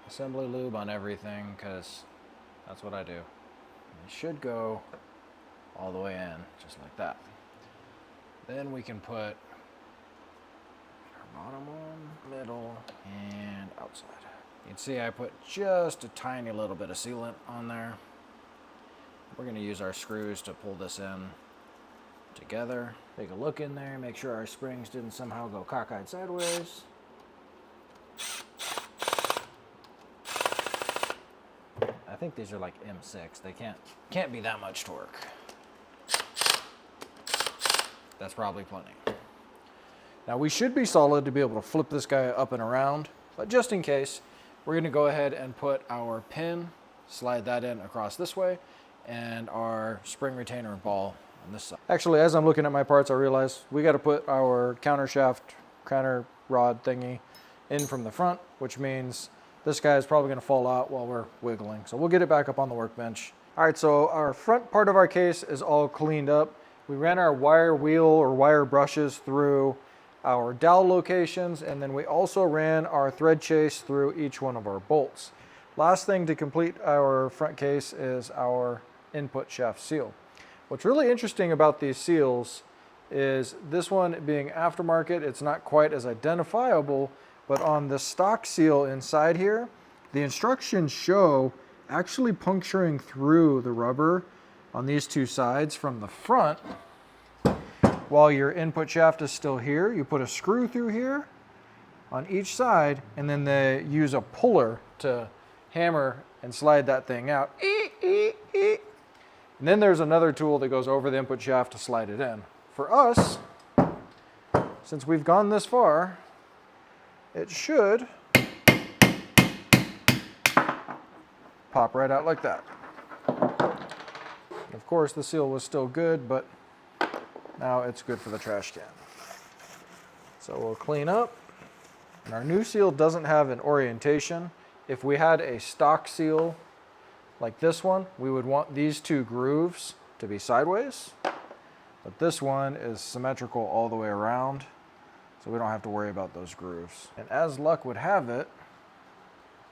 Assembly lube on everything, because that's what I do. It should go all the way in, just like that. Then we can put our bottom one, middle, and outside. You can see I put just a tiny little bit of sealant on there. We're going to use our screws to pull this in together. Take a look in there, make sure our springs didn't somehow go cockeyed sideways. I think these are like M6. They can't be that much torque. That's probably plenty. Now we should be solid to be able to flip this guy up and around, but just in case, we're gonna go ahead and put our pin, slide that in across this way, and our spring retainer ball on this side. Actually, as I'm looking at my parts, I realize we gotta put our counter shaft, counter rod thingy in from the front, which means this guy is probably gonna fall out while we're wiggling. So we'll get it back up on the workbench. All right, so our front part of our case is all cleaned up. We ran our wire wheel or wire brushes through our dowel locations, and then we also ran our thread chase through each one of our bolts. Last thing to complete our front case is our input shaft seal. What's really interesting about these seals is this one being aftermarket, it's not quite as identifiable, but on the stock seal inside here, the instructions show actually puncturing through the rubber on these 2 sides from the front. While your input shaft is still here, you put a screw through here on each side, and then they use a puller to hammer and slide that thing out. And then there's another tool that goes over the input shaft to slide it in. For us, since we've gone this far, it should pop right out like that. Of course, the seal was still good, but now it's good for the trash can. So we'll clean up. And our new seal doesn't have an orientation. If we had a stock seal like this one, we would want these 2 grooves to be sideways. But this one is symmetrical all the way around, so we don't have to worry about those grooves. And as luck would have it,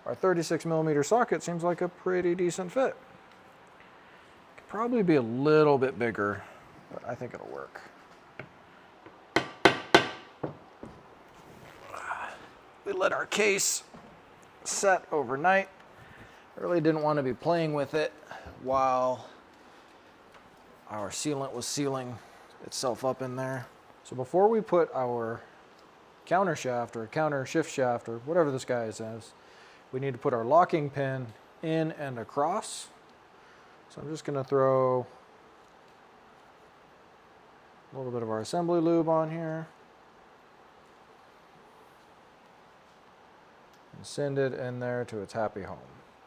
our 36mm socket seems like a pretty decent fit. Could probably be a little bit bigger, but I think it'll work. We let our case set overnight. I really didn't want to be playing with it while our sealant was sealing itself up in there. So before we put our counter shaft or counter shift shaft or whatever this guy says, we need to put our locking pin in and across. So I'm just going to throw a little bit of our assembly lube on here and send it in there to its happy home.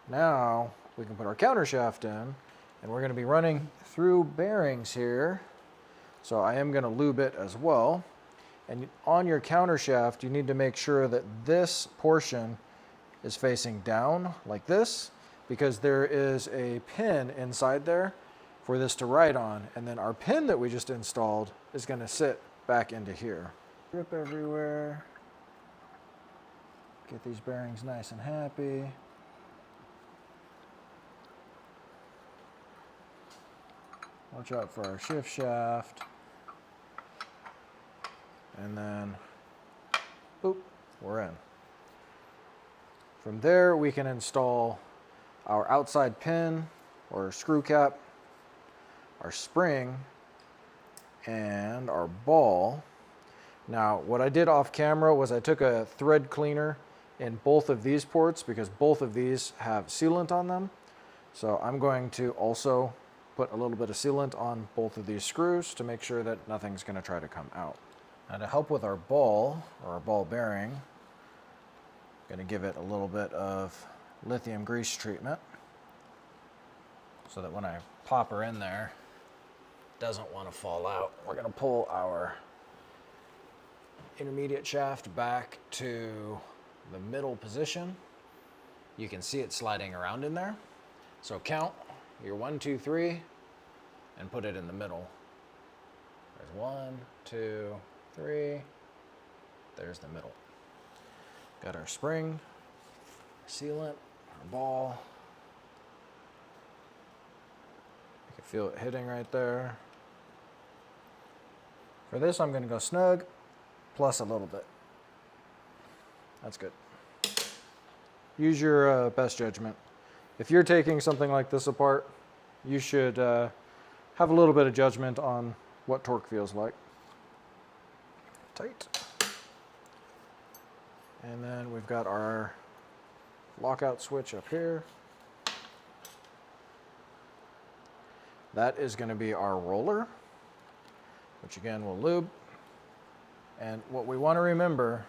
Now we can put our counter shaft in, and we're going to be running through bearings here. So I am going to lube it as well. And on your counter shaft, you need to make sure that this portion is facing down like this, because there is a pin inside there for this to ride on, and then our pin that we just installed is going to sit back into here. Grip everywhere. Get these bearings nice and happy. Watch out for our shift shaft. And then, boop, we're in. From there, we can install our outside pin or screw cap, our spring, and our ball. Now, what I did off camera was I took a thread cleaner in both of these ports because both of these have sealant on them. So I'm going to also put a little bit of sealant on both of these screws to make sure that nothing's going to try to come out. Now to help with our ball, or our ball bearing, I'm going to give it a little bit of lithium grease treatment so that when I pop her in there, it doesn't want to fall out. We're going to pull our intermediate shaft back to the middle position. You can see it sliding around in there. So count your 1, 2, 3 and put it in the middle. There's 1, 2, 3. There's the middle. Got our spring, sealant, our ball. You can feel it hitting right there. For this, I'm going to go snug plus a little bit. That's good. Use your best judgment. If you're taking something like this apart, you should have a little bit of judgment on what torque feels like. Tight. And then we've got our lockout switch up here. That is going to be our roller, which again we'll lube. And what we want to remember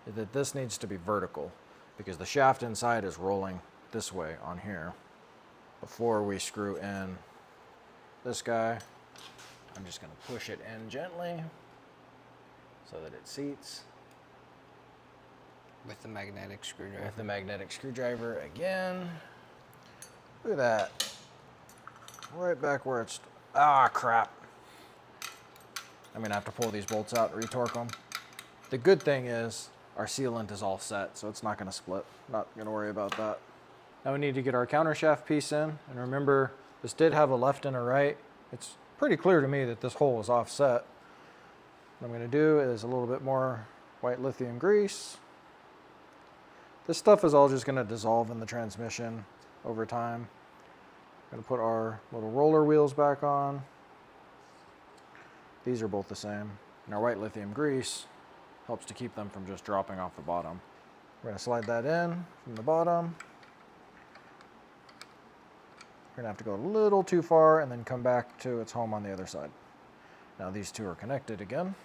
is that this needs to be vertical because the shaft inside is rolling this way on here. Before we screw in this guy, I'm just going to push it in gently so that it seats. With the magnetic screwdriver. With the magnetic screwdriver again. Look at that. Right back where it's, ah, crap. I'm gonna have to pull these bolts out and retorque them. The good thing is our sealant is all set, so it's not gonna split. Not gonna worry about that. Now we need to get our countershaft piece in, and remember, this did have a left and a right. It's pretty clear to me that this hole is offset. What I'm gonna do is a little bit more white lithium grease. This stuff is all just gonna dissolve in the transmission over time. Gonna put our little roller wheels back on. These are both the same. And our white lithium grease helps to keep them from just dropping off the bottom. We're gonna slide that in from the bottom. We're gonna have to go a little too far and then come back to its home on the other side. Now these two are connected again.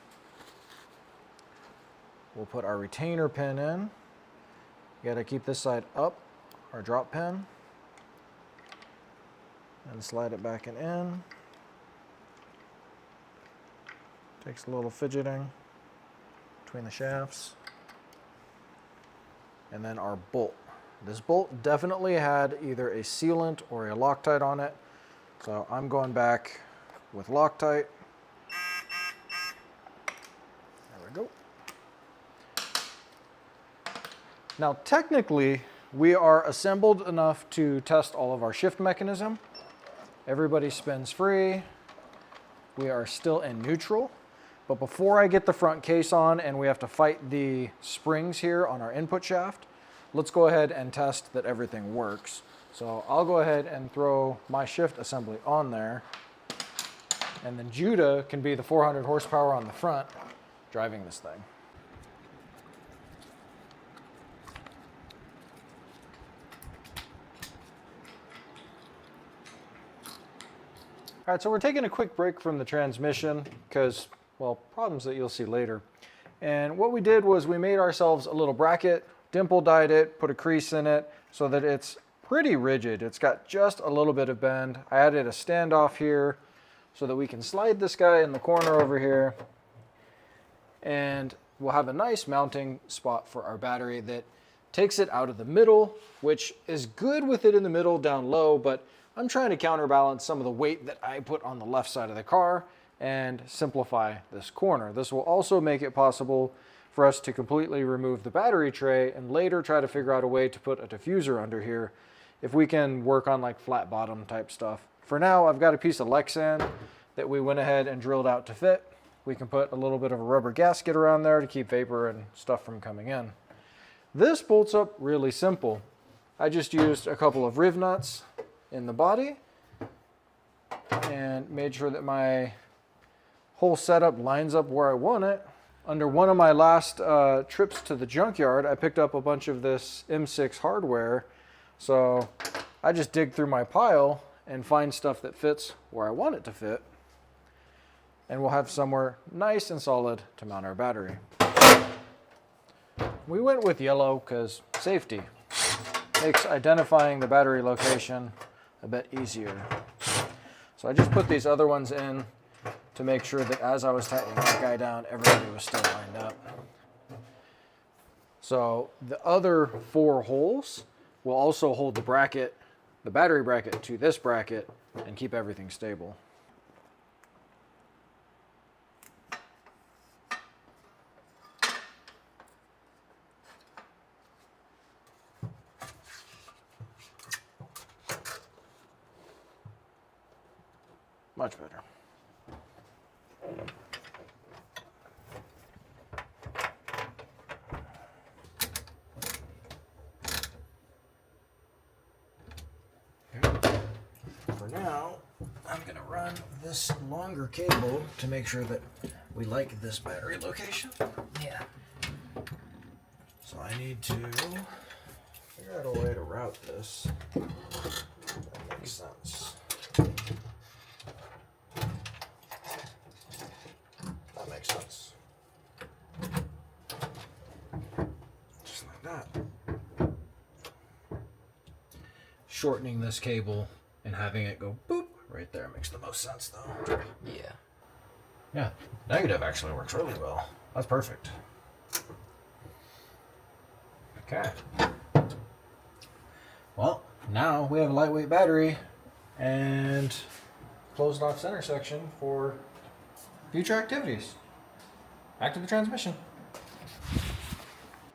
We'll put our retainer pin in. You gotta keep this side up, our drop pin, and slide it back in. Takes a little fidgeting between the shafts. And then our bolt. This bolt definitely had either a sealant or a Loctite on it. So I'm going back with Loctite. There we go. Now technically, we are assembled enough to test all of our shift mechanism. Everybody spins free. We are still in neutral. But before I get the front case on and we have to fight the springs here on our input shaft, let's go ahead and test that everything works. So I'll go ahead and throw my shift assembly on there. And then Judah can be the 400 horsepower on the front driving this thing. All right, so we're taking a quick break from the transmission because, well, problems that you'll see later. And what we did was we made ourselves a little bracket, dimple dyed it, put a crease in it so that it's pretty rigid. It's got just a little bit of bend. I added a standoff here so that we can slide this guy in the corner over here. And we'll have a nice mounting spot for our battery that takes it out of the middle, which is good with it in the middle down low, but I'm trying to counterbalance some of the weight that I put on the left side of the car and simplify this corner. This will also make it possible for us to completely remove the battery tray and later try to figure out a way to put a diffuser under here if we can work on like flat bottom type stuff. For now, I've got a piece of Lexan that we went ahead and drilled out to fit. We can put a little bit of a rubber gasket around there to keep vapor and stuff from coming in. This bolts up really simple. I just used a couple of riv nuts in the body and made sure that my whole setup lines up where I want it. Under one of my last trips to the junkyard, I picked up a bunch of this M6 hardware. So I just dig through my pile and find stuff that fits where I want it to fit. And we'll have somewhere nice and solid to mount our battery. We went with yellow because safety makes identifying the battery location a bit easier. So I just put these other ones in to make sure that as I was tightening that guy down, everybody was still lined up. So the other 4 holes will also hold the bracket, the battery bracket, to this bracket and keep everything stable. Much better. For now, I'm going to run this longer cable to make sure that we like this battery location. Yeah. So I need to figure out a way to route this. That makes sense. That makes sense. Just like that. Shortening this cable and having it go boop right there makes the most sense though. Yeah. Yeah, negative actually works really well. That's perfect. Okay. Well, now we have a lightweight battery and closed off center section for future activities. Back to the transmission.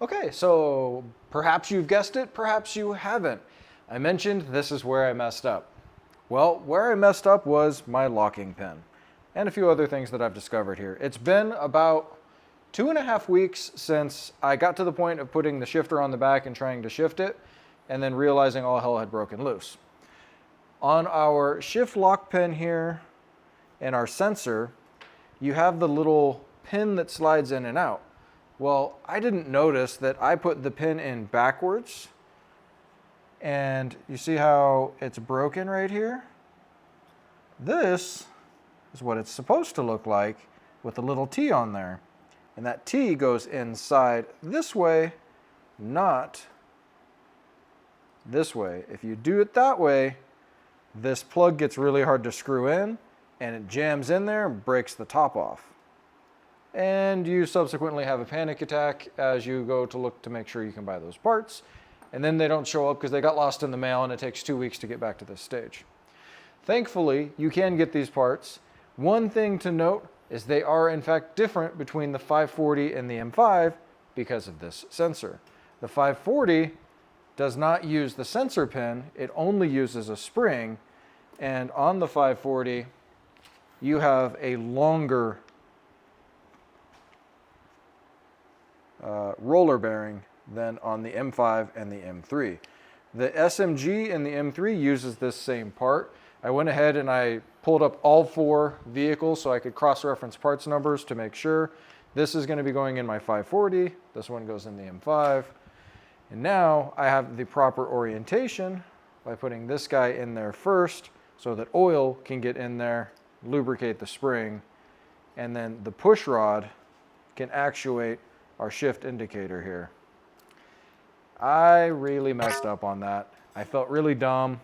Okay, so perhaps you've guessed it, perhaps you haven't. I mentioned this is where I messed up. Well, where I messed up was my locking pin and a few other things that I've discovered here. It's been about 2.5 weeks since I got to the point of putting the shifter on the back and trying to shift it, and then realizing all hell had broken loose. On our shift lock pin here and our sensor, you have the little pin that slides in and out. Well, I didn't notice that I put the pin in backwards, and you see how it's broken right here? This is what it's supposed to look like with a little T on there. And that T goes inside this way, not this way. If you do it that way, this plug gets really hard to screw in and it jams in there and breaks the top off. And you subsequently have a panic attack as you go to look to make sure you can buy those parts. And then they don't show up because they got lost in the mail and it takes 2 weeks to get back to this stage. Thankfully, you can get these parts. One thing to note is they are in fact different between the 540 and the M5 because of this sensor. The 540 does not use the sensor pin, it only uses a spring, and on the 540 you have a longer roller bearing than on the M5 and the M3. The SMG and the M3 uses this same part. I went ahead and I pulled up all 4 vehicles so I could cross-reference parts numbers to make sure. This is going to be going in my 540, this one goes in the M5. And now I have the proper orientation by putting this guy in there first so that oil can get in there, lubricate the spring, and then the push rod can actuate our shift indicator here. I really messed up on that. I felt really dumb,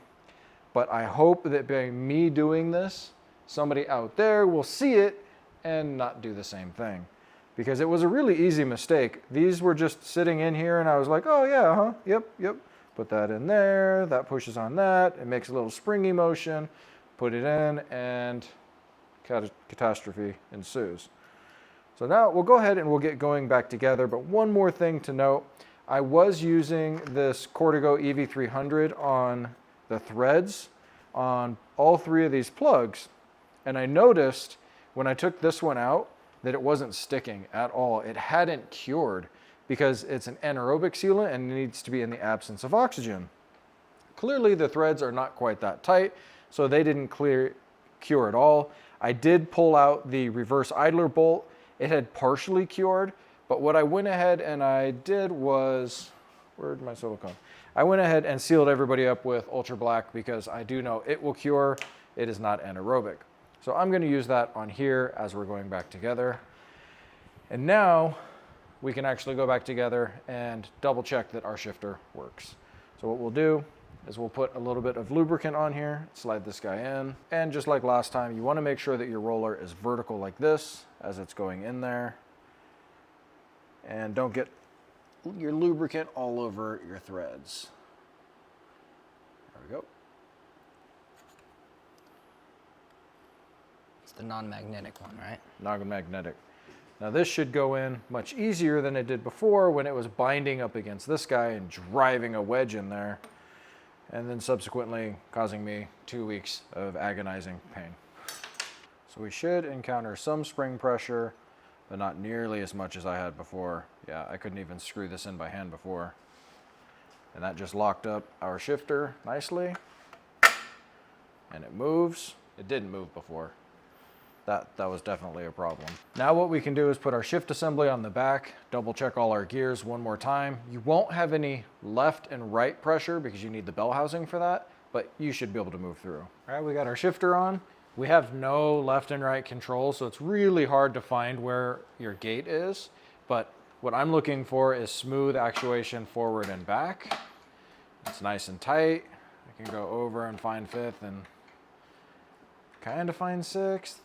but I hope that by me doing this, somebody out there will see it and not do the same thing. Because it was a really easy mistake. These were just sitting in here and I was like, oh yeah, huh, yep. Put that in there, that pushes on that, it makes a little springy motion, put it in, and catastrophe ensues. So now we'll go ahead and we'll get going back together, but one more thing to note, I was using this Cortigo EV300 on the threads on all 3 of these plugs, and I noticed when I took this one out that it wasn't sticking at all. It hadn't cured because it's an anaerobic sealant and it needs to be in the absence of oxygen. Clearly the threads are not quite that tight, so they didn't cure at all. I did pull out the reverse idler bolt. It had partially cured, but what I went ahead and I did was Where'd my silicone? I went ahead and sealed everybody up with Ultra Black because I do know it will cure. It is not anaerobic. So I'm going to use that on here as we're going back together. And now we can actually go back together and double check that our shifter works. So what we'll do is we'll put a little bit of lubricant on here, slide this guy in. And just like last time, you want to make sure that your roller is vertical like this as it's going in there. And don't get your lubricant all over your threads. There we go. It's the non-magnetic one, right? Non-magnetic. Now this should go in much easier than it did before when it was binding up against this guy and driving a wedge in there, and then subsequently causing me 2 weeks of agonizing pain. So we should encounter some spring pressure, but not nearly as much as I had before. Yeah, I couldn't even screw this in by hand before. And that just locked up our shifter nicely. And it moves. It didn't move before. That was definitely a problem. Now what we can do is put our shift assembly on the back, double check all our gears one more time. You won't have any left and right pressure because you need the bell housing for that, but you should be able to move through. All right, we got our shifter on. We have no left and right control, so it's really hard to find where your gate is. But what I'm looking for is smooth actuation forward and back. It's nice and tight. I can go over and find fifth and kind of find sixth.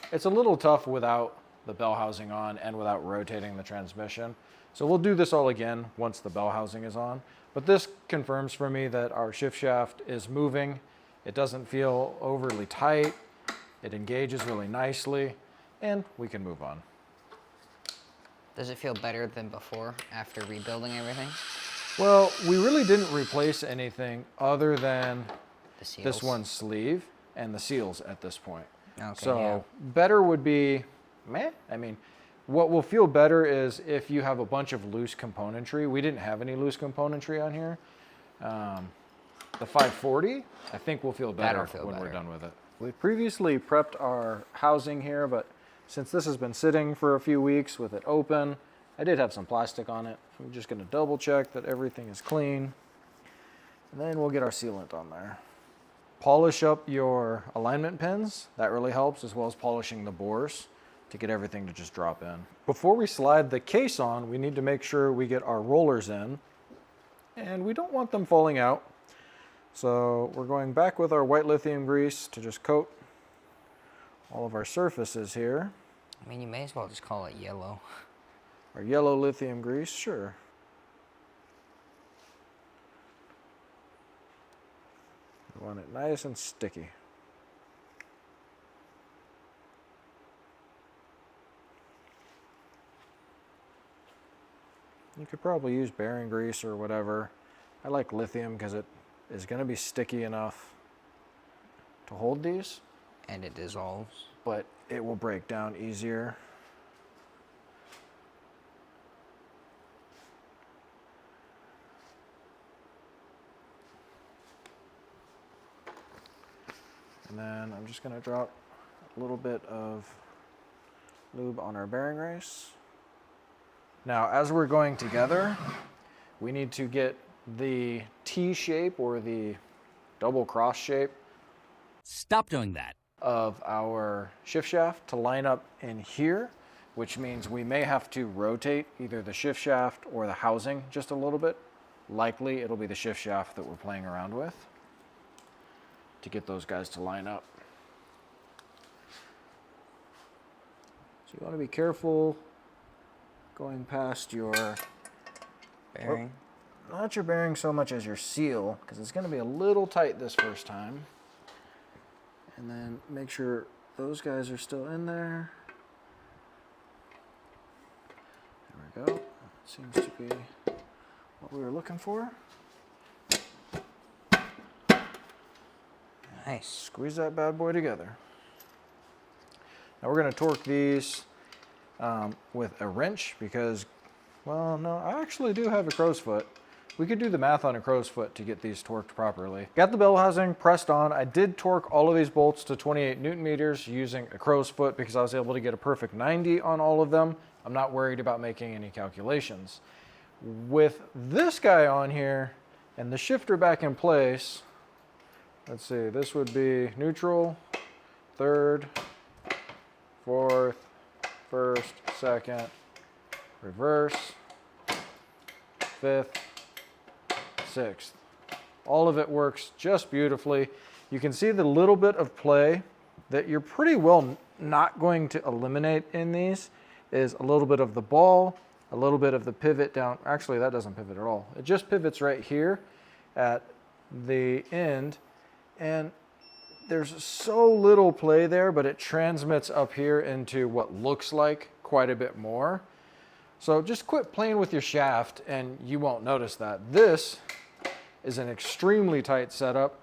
It's a little tough without the bell housing on and without rotating the transmission. So we'll do this all again once the bell housing is on. But this confirms for me that our shift shaft is moving. It doesn't feel overly tight. It engages really nicely, and we can move on. Does it feel better than before after rebuilding everything? Well, we really didn't replace anything other than The seals? this one sleeve and the seals at this point. Okay, So yeah. better would be meh. I mean, what will feel better is if you have a bunch of loose componentry. We didn't have any loose componentry on here. The 540, I think will feel better when we're done with it. We previously prepped our housing here, but since this has been sitting for a few weeks with it open, I did have some plastic on it. I'm just going to double check that everything is clean. And then we'll get our sealant on there. Polish up your alignment pins. That really helps, as well as polishing the bores to get everything to just drop in. Before we slide the case on, we need to make sure we get our rollers in. And we don't want them falling out. So we're going back with our white lithium grease to just coat all of our surfaces here. I mean, you may as well just call it yellow. Our yellow lithium grease, sure. We want it nice and sticky. You could probably use bearing grease or whatever. I like lithium because it is going to be sticky enough to hold these. And it dissolves. But it will break down easier. And then I'm just going to drop a little bit of lube on our bearing race. Now, as we're going together, we need to get the T shape or the double cross shape Stop doing that. of our shift shaft to line up in here, which means we may have to rotate either the shift shaft or the housing just a little bit. Likely it'll be the shift shaft that we're playing around with to get those guys to line up. So you want to be careful going past your Bearing. not your bearing so much as your seal, because it's going to be a little tight this first time. And then make sure those guys are still in there. There we go. Seems to be what we were looking for. Nice. Squeeze that bad boy together. Now we're going to torque these with a wrench because, well, no, I actually do have a crow's foot. We could do the math on a crow's foot to get these torqued properly. Got the bell housing pressed on. I did torque all of these bolts to 28 Newton meters using a crow's foot because I was able to get a perfect 90 on all of them. I'm not worried about making any calculations. With this guy on here and the shifter back in place, let's see, this would be neutral, third, fourth, first, second, reverse, fifth, sixth. All of it works just beautifully. You can see the little bit of play that you're pretty well not going to eliminate in these is a little bit of the ball, a little bit of the pivot down. Actually, that doesn't pivot at all. It just pivots right here at the end. And there's so little play there, but it transmits up here into what looks like quite a bit more. So just quit playing with your shaft and you won't notice that. This is an extremely tight setup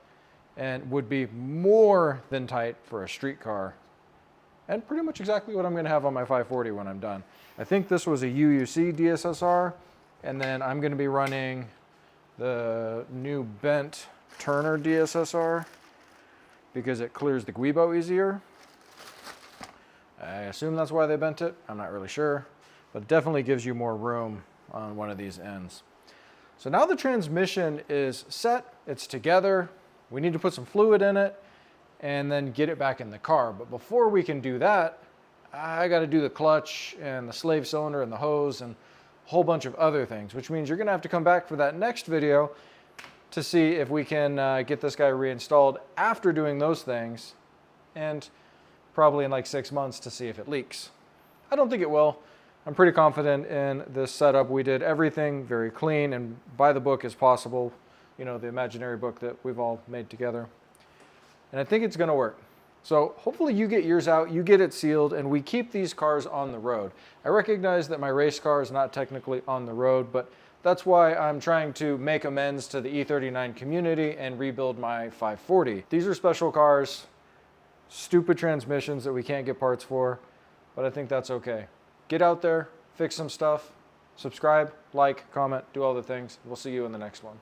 and would be more than tight for a street car. And pretty much exactly what I'm gonna have on my 540 when I'm done. I think this was a UUC DSSR, and then I'm gonna be running the new bent Turner DSSR because it clears the guibo easier. I assume that's why they bent it. I'm not really sure, but it definitely gives you more room on one of these ends. So now the transmission is set, it's together. We need to put some fluid in it and then get it back in the car. But before we can do that, I got to do the clutch and the slave cylinder and the hose and a whole bunch of other things, which means you're going to have to come back for that next video to see if we can get this guy reinstalled after doing those things, and probably in like 6 months to see if it leaks. I don't think it will. I'm pretty confident in this setup. We did everything very clean and by the book as possible. You know, the imaginary book that we've all made together. And I think it's gonna work. So hopefully you get yours out, you get it sealed, and we keep these cars on the road. I recognize that my race car is not technically on the road, but that's why I'm trying to make amends to the E39 community and rebuild my 540. These are special cars, stupid transmissions that we can't get parts for, but I think that's okay. Get out there, fix some stuff, subscribe, like, comment, do all the things. We'll see you in the next one.